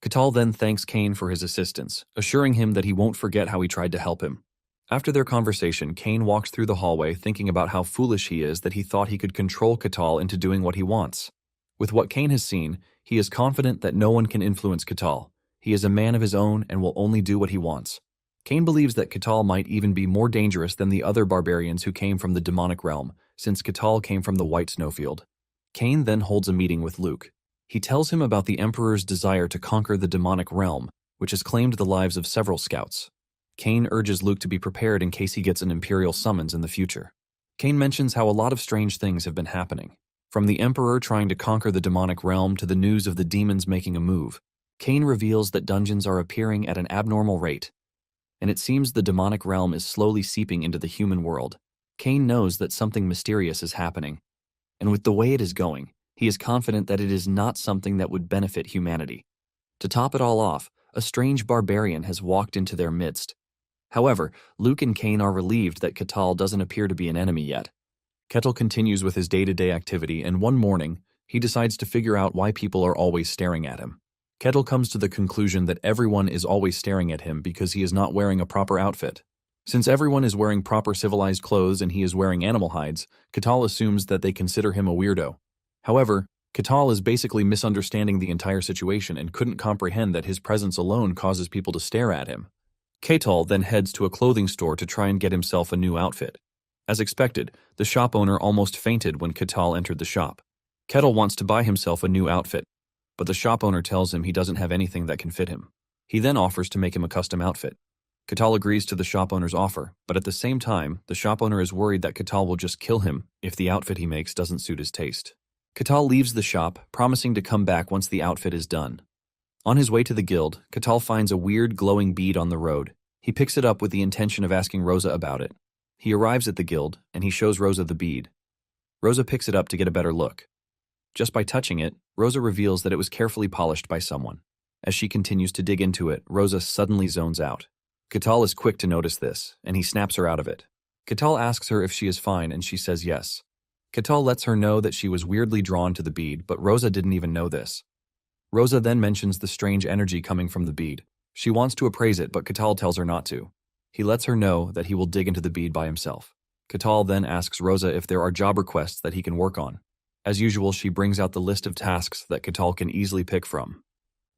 Kettle then thanks Kane for his assistance, assuring him that he won't forget how he tried to help him. After their conversation, Kane walks through the hallway thinking about how foolish he is that he thought he could control Kettle into doing what he wants. With what Kane has seen, he is confident that no one can influence Kettle. He is a man of his own and will only do what he wants. Kane believes that Kettle might even be more dangerous than the other barbarians who came from the demonic realm, since Kettle came from the White Snowfield. Kane then holds a meeting with Luke. He tells him about the Emperor's desire to conquer the demonic realm, which has claimed the lives of several scouts. Kane urges Luke to be prepared in case he gets an Imperial summons in the future. Kane mentions how a lot of strange things have been happening. From the Emperor trying to conquer the demonic realm to the news of the demons making a move, Kane reveals that dungeons are appearing at an abnormal rate, and it seems the demonic realm is slowly seeping into the human world. Kane knows that something mysterious is happening, and with the way it is going, he is confident that it is not something that would benefit humanity. To top it all off, a strange barbarian has walked into their midst. However, Luke and Kane are relieved that Kettle doesn't appear to be an enemy yet. Kettle continues with his day-to-day activity, and one morning, he decides to figure out why people are always staring at him. Kettle comes to the conclusion that everyone is always staring at him because he is not wearing a proper outfit. Since everyone is wearing proper civilized clothes and he is wearing animal hides, Kettle assumes that they consider him a weirdo. However, Kettle is basically misunderstanding the entire situation and couldn't comprehend that his presence alone causes people to stare at him. Kettle then heads to a clothing store to try and get himself a new outfit. As expected, the shop owner almost fainted when Kettle entered the shop. Kettle wants to buy himself a new outfit, but the shop owner tells him he doesn't have anything that can fit him. He then offers to make him a custom outfit. Kettle agrees to the shop owner's offer, but at the same time, the shop owner is worried that Kettle will just kill him if the outfit he makes doesn't suit his taste. Kettle leaves the shop, promising to come back once the outfit is done. On his way to the guild, Kettle finds a weird glowing bead on the road. He picks it up with the intention of asking Rosa about it. He arrives at the guild, and he shows Rosa the bead. Rosa picks it up to get a better look. Just by touching it, Rosa reveals that it was carefully polished by someone. As she continues to dig into it, Rosa suddenly zones out. Kettle is quick to notice this, and he snaps her out of it. Kettle asks her if she is fine, and she says yes. Kettle lets her know that she was weirdly drawn to the bead, but Rosa didn't even know this. Rosa then mentions the strange energy coming from the bead. She wants to appraise it, but Kettle tells her not to. He lets her know that he will dig into the bead by himself. Kettle then asks Rosa if there are job requests that he can work on. As usual, she brings out the list of tasks that Kettle can easily pick from.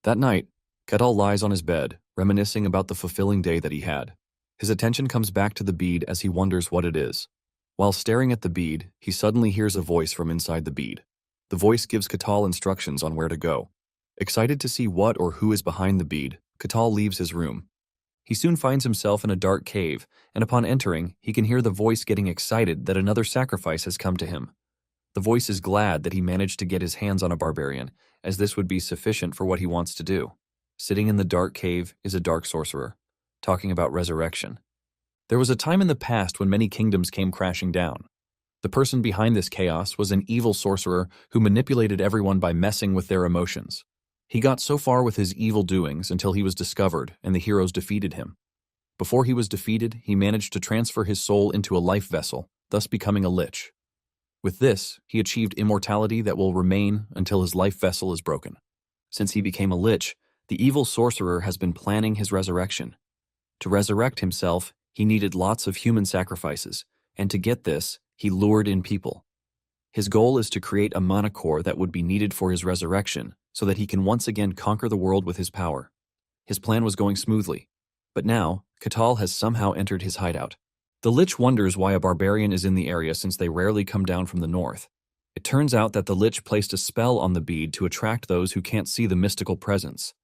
That night, Kettle lies on his bed, reminiscing about the fulfilling day that he had. His attention comes back to the bead as he wonders what it is. While staring at the bead, he suddenly hears a voice from inside the bead. The voice gives Kettle instructions on where to go. Excited to see what or who is behind the bead, Kettle leaves his room. He soon finds himself in a dark cave, and upon entering, he can hear the voice getting excited that another sacrifice has come to him. The voice is glad that he managed to get his hands on a barbarian, as this would be sufficient for what he wants to do. Sitting in the dark cave is a dark sorcerer, talking about resurrection. There was a time in the past when many kingdoms came crashing down. The person behind this chaos was an evil sorcerer who manipulated everyone by messing with their emotions. He got so far with his evil doings until he was discovered and the heroes defeated him. Before he was defeated, he managed to transfer his soul into a life vessel, thus becoming a lich. With this, he achieved immortality that will remain until his life vessel is broken. Since he became a lich, the evil sorcerer has been planning his resurrection. To resurrect himself, he needed lots of human sacrifices, and to get this, He lured in people. His goal is to create a mana core that would be needed for his resurrection, so that he can once again conquer the world with his power. His plan was going smoothly, but now, Catal has somehow entered his hideout. The Lich wonders why a barbarian is in the area since they rarely come down from the north. It turns out that the Lich placed a spell on the bead to attract those who can't see the mystical presence.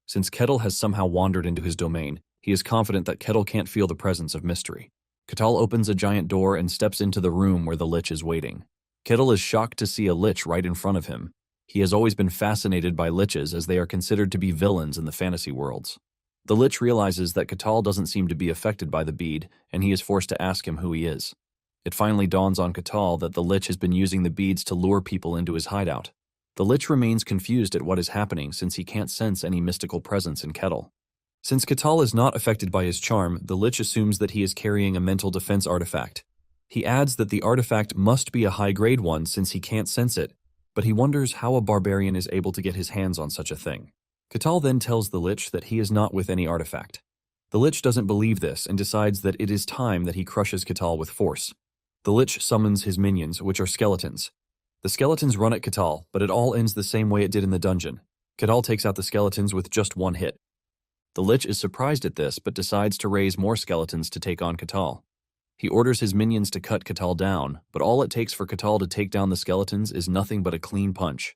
Since Kettle has somehow wandered into his domain, he is confident that Kettle can't feel the presence of mystery. Catal opens a giant door and steps into the room where the Lich is waiting. Kettle is shocked to see a Lich right in front of him. He has always been fascinated by Liches as they are considered to be villains in the fantasy worlds. The Lich realizes that Catal doesn't seem to be affected by the bead, and he is forced to ask him who he is. It finally dawns on Catal that the Lich has been using the beads to lure people into his hideout. The Lich remains confused at what is happening since he can't sense any mystical presence in Kettle. Since Catal is not affected by his charm, the Lich assumes that he is carrying a mental defense artifact. He adds that the artifact must be a high-grade one since he can't sense it, but he wonders how a barbarian is able to get his hands on such a thing. Catal then tells the Lich that he is not with any artifact. The Lich doesn't believe this and decides that it is time that he crushes Catal with force. The Lich summons his minions, which are skeletons. The skeletons run at Catal, but it all ends the same way it did in the dungeon. Catal takes out the skeletons with just one hit. The Lich is surprised at this, but decides to raise more skeletons to take on Catal. He orders his minions to cut Catal down, but all it takes for Catal to take down the skeletons is nothing but a clean punch.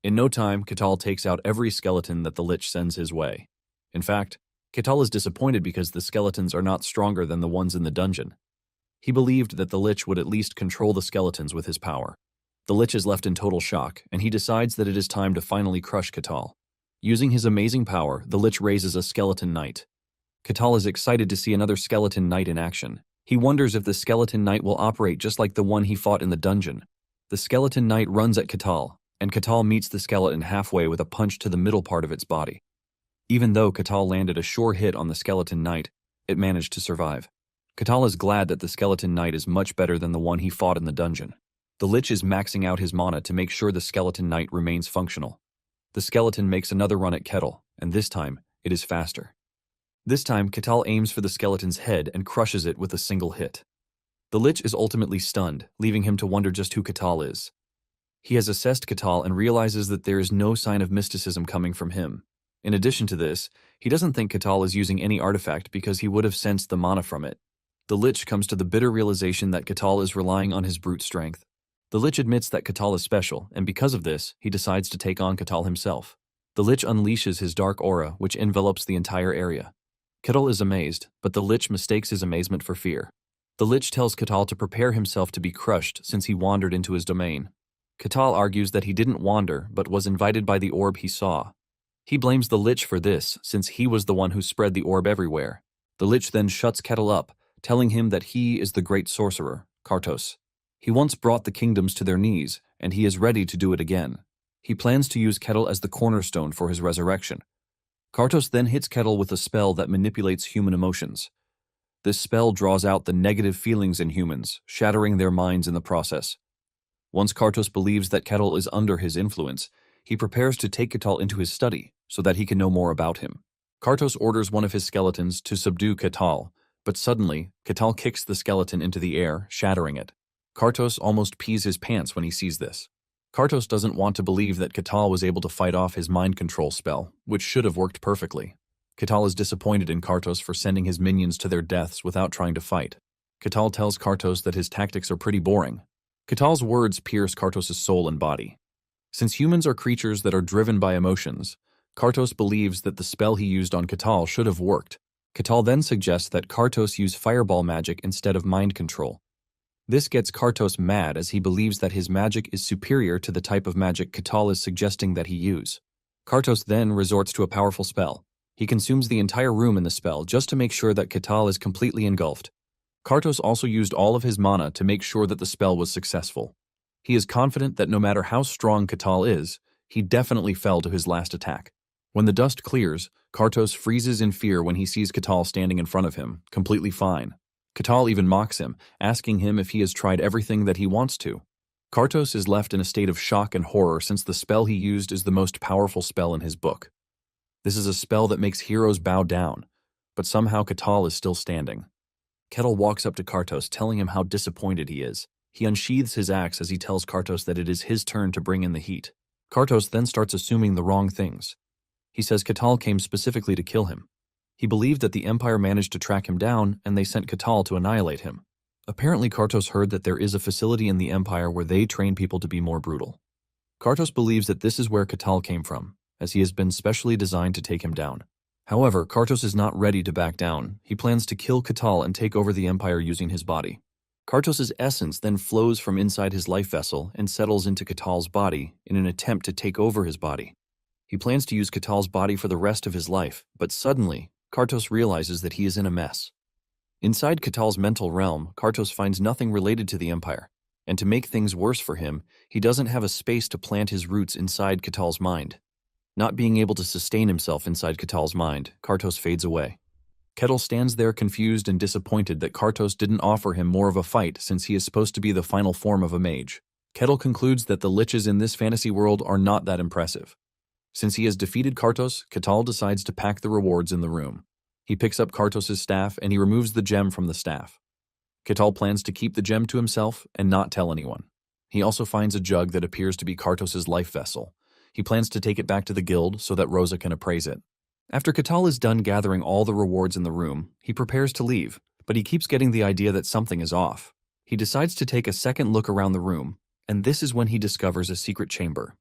In no time, Catal takes out every skeleton that the Lich sends his way. In fact, Catal is disappointed because the skeletons are not stronger than the ones in the dungeon. He believed that the Lich would at least control the skeletons with his power. The Lich is left in total shock, and he decides that it is time to finally crush Catal. Using his amazing power, the Lich raises a skeleton knight. Catal is excited to see another skeleton knight in action. He wonders if the skeleton knight will operate just like the one he fought in the dungeon. The skeleton knight runs at Catal, and Catal meets the skeleton halfway with a punch to the middle part of its body. Even though Catal landed a sure hit on the skeleton knight, it managed to survive. Catal is glad that the skeleton knight is much better than the one he fought in the dungeon. The Lich is maxing out his mana to make sure the skeleton knight remains functional. The skeleton makes another run at Kettle, and this time, it is faster. This time, Catal aims for the skeleton's head and crushes it with a single hit. The Lich is ultimately stunned, leaving him to wonder just who Catal is. He has assessed Catal and realizes that there is no sign of mysticism coming from him. In addition to this, he doesn't think Catal is using any artifact because he would have sensed the mana from it. The Lich comes to the bitter realization that Catal is relying on his brute strength. The Lich admits that Catal is special, and because of this, he decides to take on Catal himself. The Lich unleashes his dark aura, which envelops the entire area. Catal is amazed, but the Lich mistakes his amazement for fear. The Lich tells Catal to prepare himself to be crushed since he wandered into his domain. Catal argues that he didn't wander, but was invited by the orb he saw. He blames the Lich for this, since he was the one who spread the orb everywhere. The Lich then shuts Catal up, telling him that he is the great sorcerer, Kartos. He once brought the kingdoms to their knees, and he is ready to do it again. He plans to use Kettle as the cornerstone for his resurrection. Kartos then hits Kettle with a spell that manipulates human emotions. This spell draws out the negative feelings in humans, shattering their minds in the process. Once Kartos believes that Kettle is under his influence, he prepares to take Kettle into his study so that he can know more about him. Kartos orders one of his skeletons to subdue Kettle, but suddenly, Kettle kicks the skeleton into the air, shattering it. Kartos almost pees his pants when he sees this. Kartos doesn't want to believe that Catal was able to fight off his mind control spell, which should have worked perfectly. Catal is disappointed in Kartos for sending his minions to their deaths without trying to fight. Catal tells Kartos that his tactics are pretty boring. Catal's words pierce Kartos' soul and body. Since humans are creatures that are driven by emotions, Kartos believes that the spell he used on Catal should have worked. Catal then suggests that Kartos use fireball magic instead of mind control. This gets Kartos mad as he believes that his magic is superior to the type of magic Catal is suggesting that he use. Kartos then resorts to a powerful spell. He consumes the entire room in the spell just to make sure that Catal is completely engulfed. Kartos also used all of his mana to make sure that the spell was successful. He is confident that no matter how strong Catal is, he definitely fell to his last attack. When the dust clears, Kartos freezes in fear when he sees Catal standing in front of him, completely fine. Catal even mocks him, asking him if he has tried everything that he wants to. Kartos is left in a state of shock and horror since the spell he used is the most powerful spell in his book. This is a spell that makes heroes bow down, but somehow Catal is still standing. Kettle walks up to Kartos, telling him how disappointed he is. He unsheathes his axe as he tells Kartos that it is his turn to bring in the heat. Kartos then starts assuming the wrong things. He says Catal came specifically to kill him. He believed that the Empire managed to track him down and they sent Catal to annihilate him. Apparently Kartos heard that there is a facility in the Empire where they train people to be more brutal. Kartos believes that this is where Catal came from, as he has been specially designed to take him down. However, Kartos is not ready to back down. He plans to kill Catal and take over the Empire using his body. Kartos' essence then flows from inside his life vessel and settles into Catal's body in an attempt to take over his body. He plans to use Catal's body for the rest of his life, but suddenly, Kartos realizes that he is in a mess. Inside Catal's mental realm, Kartos finds nothing related to the Empire, and to make things worse for him, he doesn't have a space to plant his roots inside Catal's mind. Not being able to sustain himself inside Catal's mind, Kartos fades away. Kettle stands there confused and disappointed that Kartos didn't offer him more of a fight since he is supposed to be the final form of a mage. Kettle concludes that the liches in this fantasy world are not that impressive. Since he has defeated Kartos, Catal decides to pack the rewards in the room. He picks up Kartos' staff and he removes the gem from the staff. Catal plans to keep the gem to himself and not tell anyone. He also finds a jug that appears to be Kartos' life vessel. He plans to take it back to the guild so that Rosa can appraise it. After Catal is done gathering all the rewards in the room, he prepares to leave, but he keeps getting the idea that something is off. He decides to take a second look around the room, and this is when he discovers a secret chamber.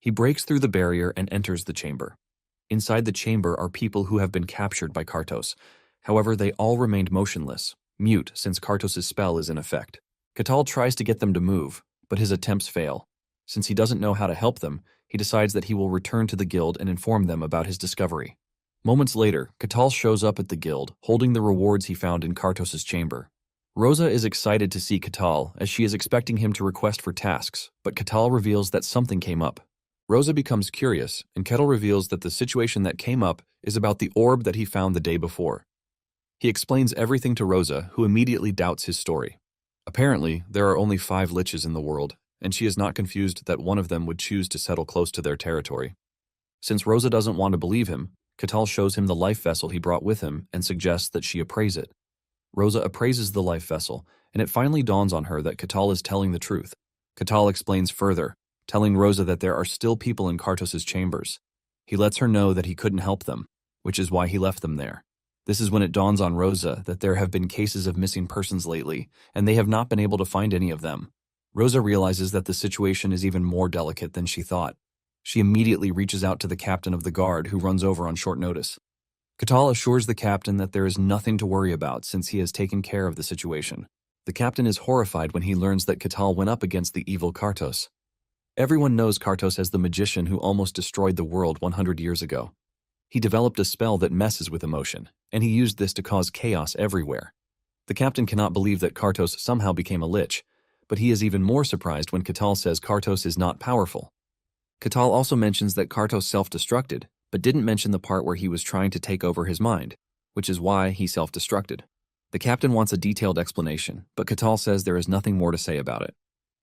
He breaks through the barrier and enters the chamber. Inside the chamber are people who have been captured by Kartos. However, they all remained motionless, mute since Kartos' spell is in effect. Catal tries to get them to move, but his attempts fail. Since he doesn't know how to help them, he decides that he will return to the guild and inform them about his discovery. Moments later, Catal shows up at the guild, holding the rewards he found in Kartos' chamber. Rosa is excited to see Catal, as she is expecting him to request for tasks, but Catal reveals that something came up. Rosa becomes curious, and Kettle reveals that the situation that came up is about the orb that he found the day before. He explains everything to Rosa, who immediately doubts his story. Apparently, there are only 5 liches in the world, and she is not confused that one of them would choose to settle close to their territory. Since Rosa doesn't want to believe him, Catal shows him the life vessel he brought with him and suggests that she appraise it. Rosa appraises the life vessel, and it finally dawns on her that Catal is telling the truth. Catal explains further, telling Rosa that there are still people in Kartos' chambers. He lets her know that he couldn't help them, which is why he left them there. This is when it dawns on Rosa that there have been cases of missing persons lately, and they have not been able to find any of them. Rosa realizes that the situation is even more delicate than she thought. She immediately reaches out to the captain of the guard, who runs over on short notice. Catal assures the captain that there is nothing to worry about since he has taken care of the situation. The captain is horrified when he learns that Catal went up against the evil Kartos. Everyone knows Kartos as the magician who almost destroyed the world 100 years ago. He developed a spell that messes with emotion, and he used this to cause chaos everywhere. The captain cannot believe that Kartos somehow became a lich, but he is even more surprised when Catal says Kartos is not powerful. Catal also mentions that Kartos self-destructed, but didn't mention the part where he was trying to take over his mind, which is why he self-destructed. The captain wants a detailed explanation, but Catal says there is nothing more to say about it.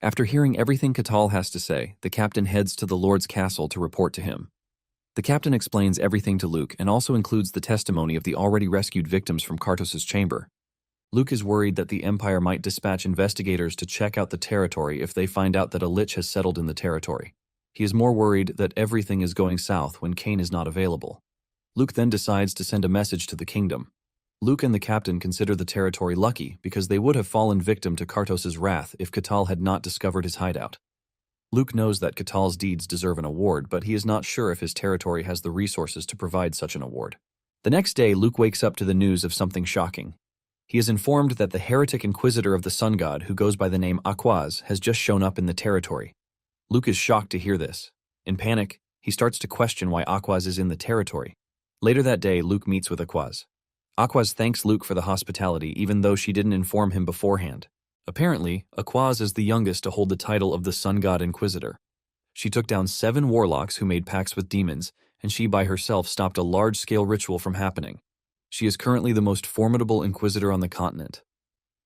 After hearing everything Catal has to say, the captain heads to the Lord's castle to report to him. The captain explains everything to Luke and also includes the testimony of the already rescued victims from Kartos' chamber. Luke is worried that the Empire might dispatch investigators to check out the territory if they find out that a lich has settled in the territory. He is more worried that everything is going south when Cain is not available. Luke then decides to send a message to the kingdom. Luke and the captain consider the territory lucky because they would have fallen victim to Kartos' wrath if Catal had not discovered his hideout. Luke knows that Catal's deeds deserve an award, but he is not sure if his territory has the resources to provide such an award. The next day, Luke wakes up to the news of something shocking. He is informed that the heretic inquisitor of the sun god, who goes by the name Aquaz, has just shown up in the territory. Luke is shocked to hear this. In panic, he starts to question why Aquaz is in the territory. Later that day, Luke meets with Aquaz. Aquaz thanks Luke for the hospitality even though she didn't inform him beforehand. Apparently, Aquaz is the youngest to hold the title of the Sun God Inquisitor. She took down 7 warlocks who made pacts with demons, and she by herself stopped a large-scale ritual from happening. She is currently the most formidable Inquisitor on the continent.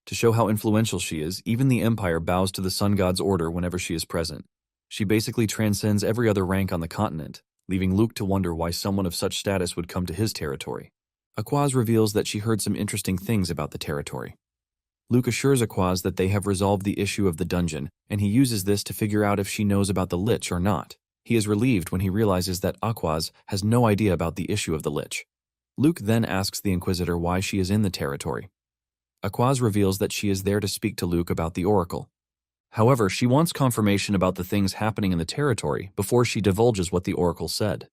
To show how influential she is, even the Empire bows to the Sun God's order whenever she is present. She basically transcends every other rank on the continent, leaving Luke to wonder why someone of such status would come to his territory. Aquaz reveals that she heard some interesting things about the territory. Luke assures Aquaz that they have resolved the issue of the dungeon, and he uses this to figure out if she knows about the Lich or not. He is relieved when he realizes that Aquaz has no idea about the issue of the Lich. Luke then asks the Inquisitor why she is in the territory. Aquaz reveals that she is there to speak to Luke about the Oracle. However, she wants confirmation about the things happening in the territory before she divulges what the Oracle said.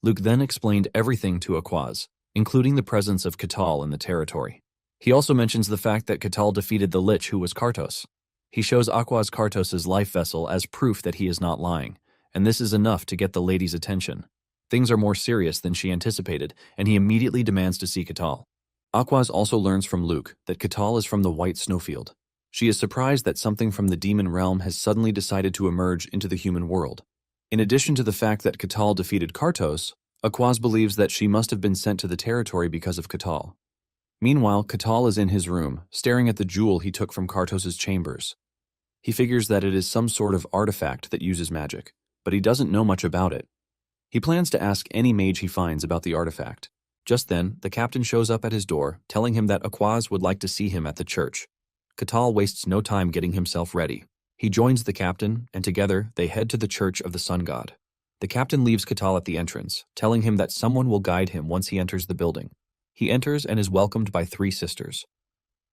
Luke then explained everything to Aquaz, including the presence of Catal in the territory. He also mentions the fact that Catal defeated the Lich who was Kartos. He shows Aquaz Kartos' life vessel as proof that he is not lying, and this is enough to get the lady's attention. Things are more serious than she anticipated, and he immediately demands to see Catal. Aquaz also learns from Luke that Catal is from the White Snowfield. She is surprised that something from the demon realm has suddenly decided to emerge into the human world. In addition to the fact that Catal defeated Kartos, Aquaz believes that she must have been sent to the territory because of Catal. Meanwhile, Catal is in his room, staring at the jewel he took from Kartos' chambers. He figures that it is some sort of artifact that uses magic, but he doesn't know much about it. He plans to ask any mage he finds about the artifact. Just then, the captain shows up at his door, telling him that Aquaz would like to see him at the church. Catal wastes no time getting himself ready. He joins the captain, and together they head to the church of the sun god. The captain leaves Catal at the entrance, telling him that someone will guide him once he enters the building. He enters and is welcomed by 3 sisters.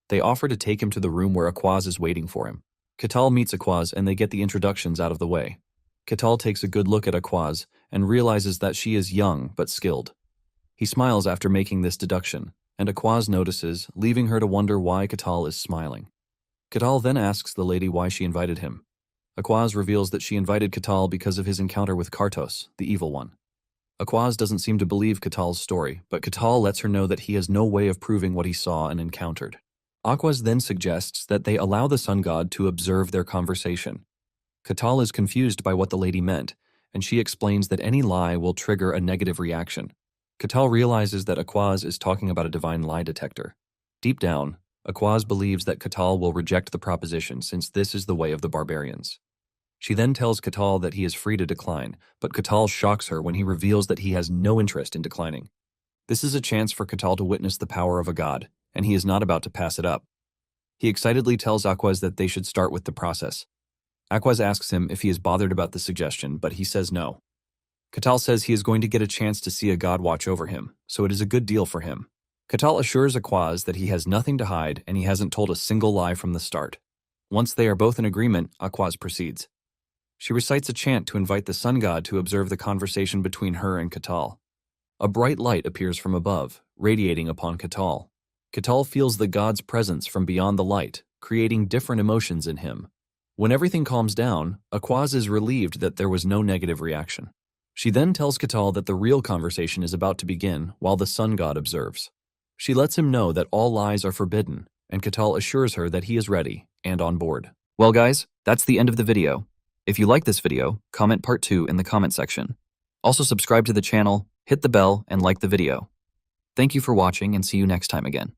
They offer to take him to the room where Aquaz is waiting for him. Catal meets Aquaz and they get the introductions out of the way. Catal takes a good look at Aquaz and realizes that she is young but skilled. He smiles after making this deduction, and Aquaz notices, leaving her to wonder why Catal is smiling. Catal then asks the lady why she invited him. Aquaz reveals that she invited Catal because of his encounter with Kartos, the evil one. Aquaz doesn't seem to believe Catal's story, but Catal lets her know that he has no way of proving what he saw and encountered. Aquaz then suggests that they allow the sun god to observe their conversation. Catal is confused by what the lady meant, and she explains that any lie will trigger a negative reaction. Catal realizes that Aquaz is talking about a divine lie detector. Deep down, Aquaz believes that Catal will reject the proposition since this is the way of the barbarians. She then tells Catal that he is free to decline, but Catal shocks her when he reveals that he has no interest in declining. This is a chance for Catal to witness the power of a god, and he is not about to pass it up. He excitedly tells Aquaz that they should start with the process. Aquaz asks him if he is bothered about the suggestion, but he says no. Catal says he is going to get a chance to see a god watch over him, so it is a good deal for him. Catal assures Aquaz that he has nothing to hide and he hasn't told a single lie from the start. Once they are both in agreement, Aquaz proceeds. She recites a chant to invite the sun god to observe the conversation between her and Catal. A bright light appears from above, radiating upon Catal. Catal feels the god's presence from beyond the light, creating different emotions in him. When everything calms down, Aquaz is relieved that there was no negative reaction. She then tells Catal that the real conversation is about to begin while the sun god observes. She lets him know that all lies are forbidden, and Catal assures her that he is ready and on board. Well guys, that's the end of the video. If you like this video, comment part 2 in the comment section. Also subscribe to the channel, hit the bell, and like the video. Thank you for watching and see you next time again.